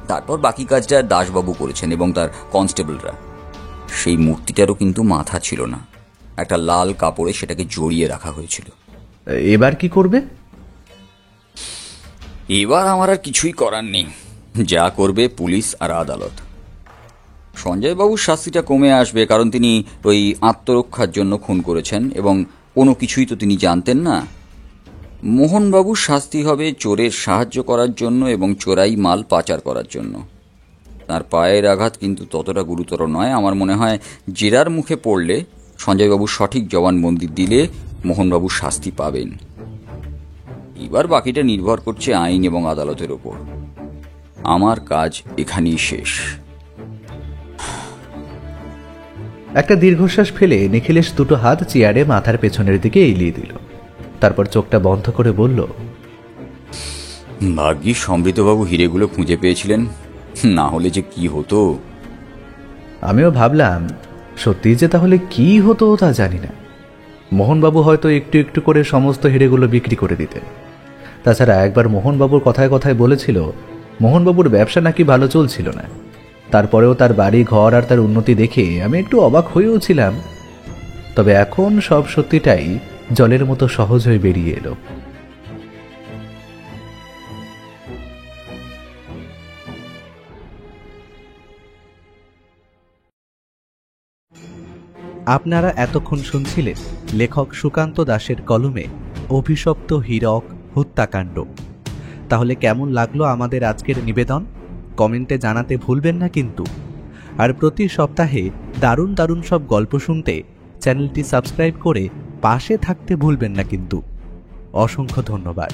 তারপর বাকি কাজটা দাসবাবু করেছেন এবং তার কনস্টেবলরা। সেই মূর্তিটারও কিন্তু মাথা ছিল না, একটা লাল কাপড়ে সেটাকে জড়িয়ে রাখা হয়েছিল। এবার কি করবে? এবার আমার আর কিছুই করার নেই, যা করবে পুলিশ আর আদালত। সঞ্জয়বাবুর শাস্তিটা কমে আসবে, কারণ তিনি ওই আত্মরক্ষার জন্য খুন করেছেন এবং কোনো কিছুই তো তিনি জানতেন না। মোহনবাবুর শাস্তি হবে চোরের সাহায্য করার জন্য এবং চোরাই মাল পাচার করার জন্য। তার পায়ের আঘাত কিন্তু ততটা গুরুতর নয়। আমার মনে হয় জেরার মুখে পড়লে সঞ্জয়বাবু সঠিক জবানবন্দি দিলে মোহনবাবু শাস্তি পাবেন। এবার বাকিটা নির্ভর করছে আইন এবং আদালতের ওপর। আমার কাজ এখানেই শেষ। একটা দীর্ঘশ্বাস ফেলে নিখিলেশ দুটো হাত চেয়ারে মাথার পেছনের দিকে এলিয়ে দিল। তারপর চোখটা বন্ধ করে বলল, ভাগ্যিস সমৃদ্ধবাবু হিরেগুলো খুঁজে পেয়েছিলেন, না হলে যে কি হতো। আমিও ভাবলাম সত্যি যে তাহলে কি হতো তা জানি না। মোহনবাবু হয়তো একটু একটু করে সমস্ত হিরেগুলো বিক্রি করে দিতে। তাছাড়া একবার মোহনবাবুর কথায় কথায় বলেছিল মোহনবাবুর ব্যবসা নাকি ভালো চলছিল না। তারপরেও তার বাড়ি ঘর আর তার উন্নতি দেখে আমি একটু অবাক হয়েও ছিলাম। তবে এখন সব সত্যিটাই জলের মতো সহজ হয়ে বেরিয়ে এলো। আপনারা এতক্ষণ শুনছিলেন লেখক সুকান্ত দাশের কলমে অভিশপ্ত হীরক হত্যাকাণ্ড। তাহলে কেমন লাগলো আমাদের আজকের নিবেদন? কমেন্টে জানাতে ভুলবেন না কিন্তু। আর প্রতি সপ্তাহে দারুণ দারুণ সব গল্প শুনতে চ্যানেলটি সাবস্ক্রাইব করে পাশে থাকতে ভুলবেন না কিন্তু। অসংখ্য ধন্যবাদ।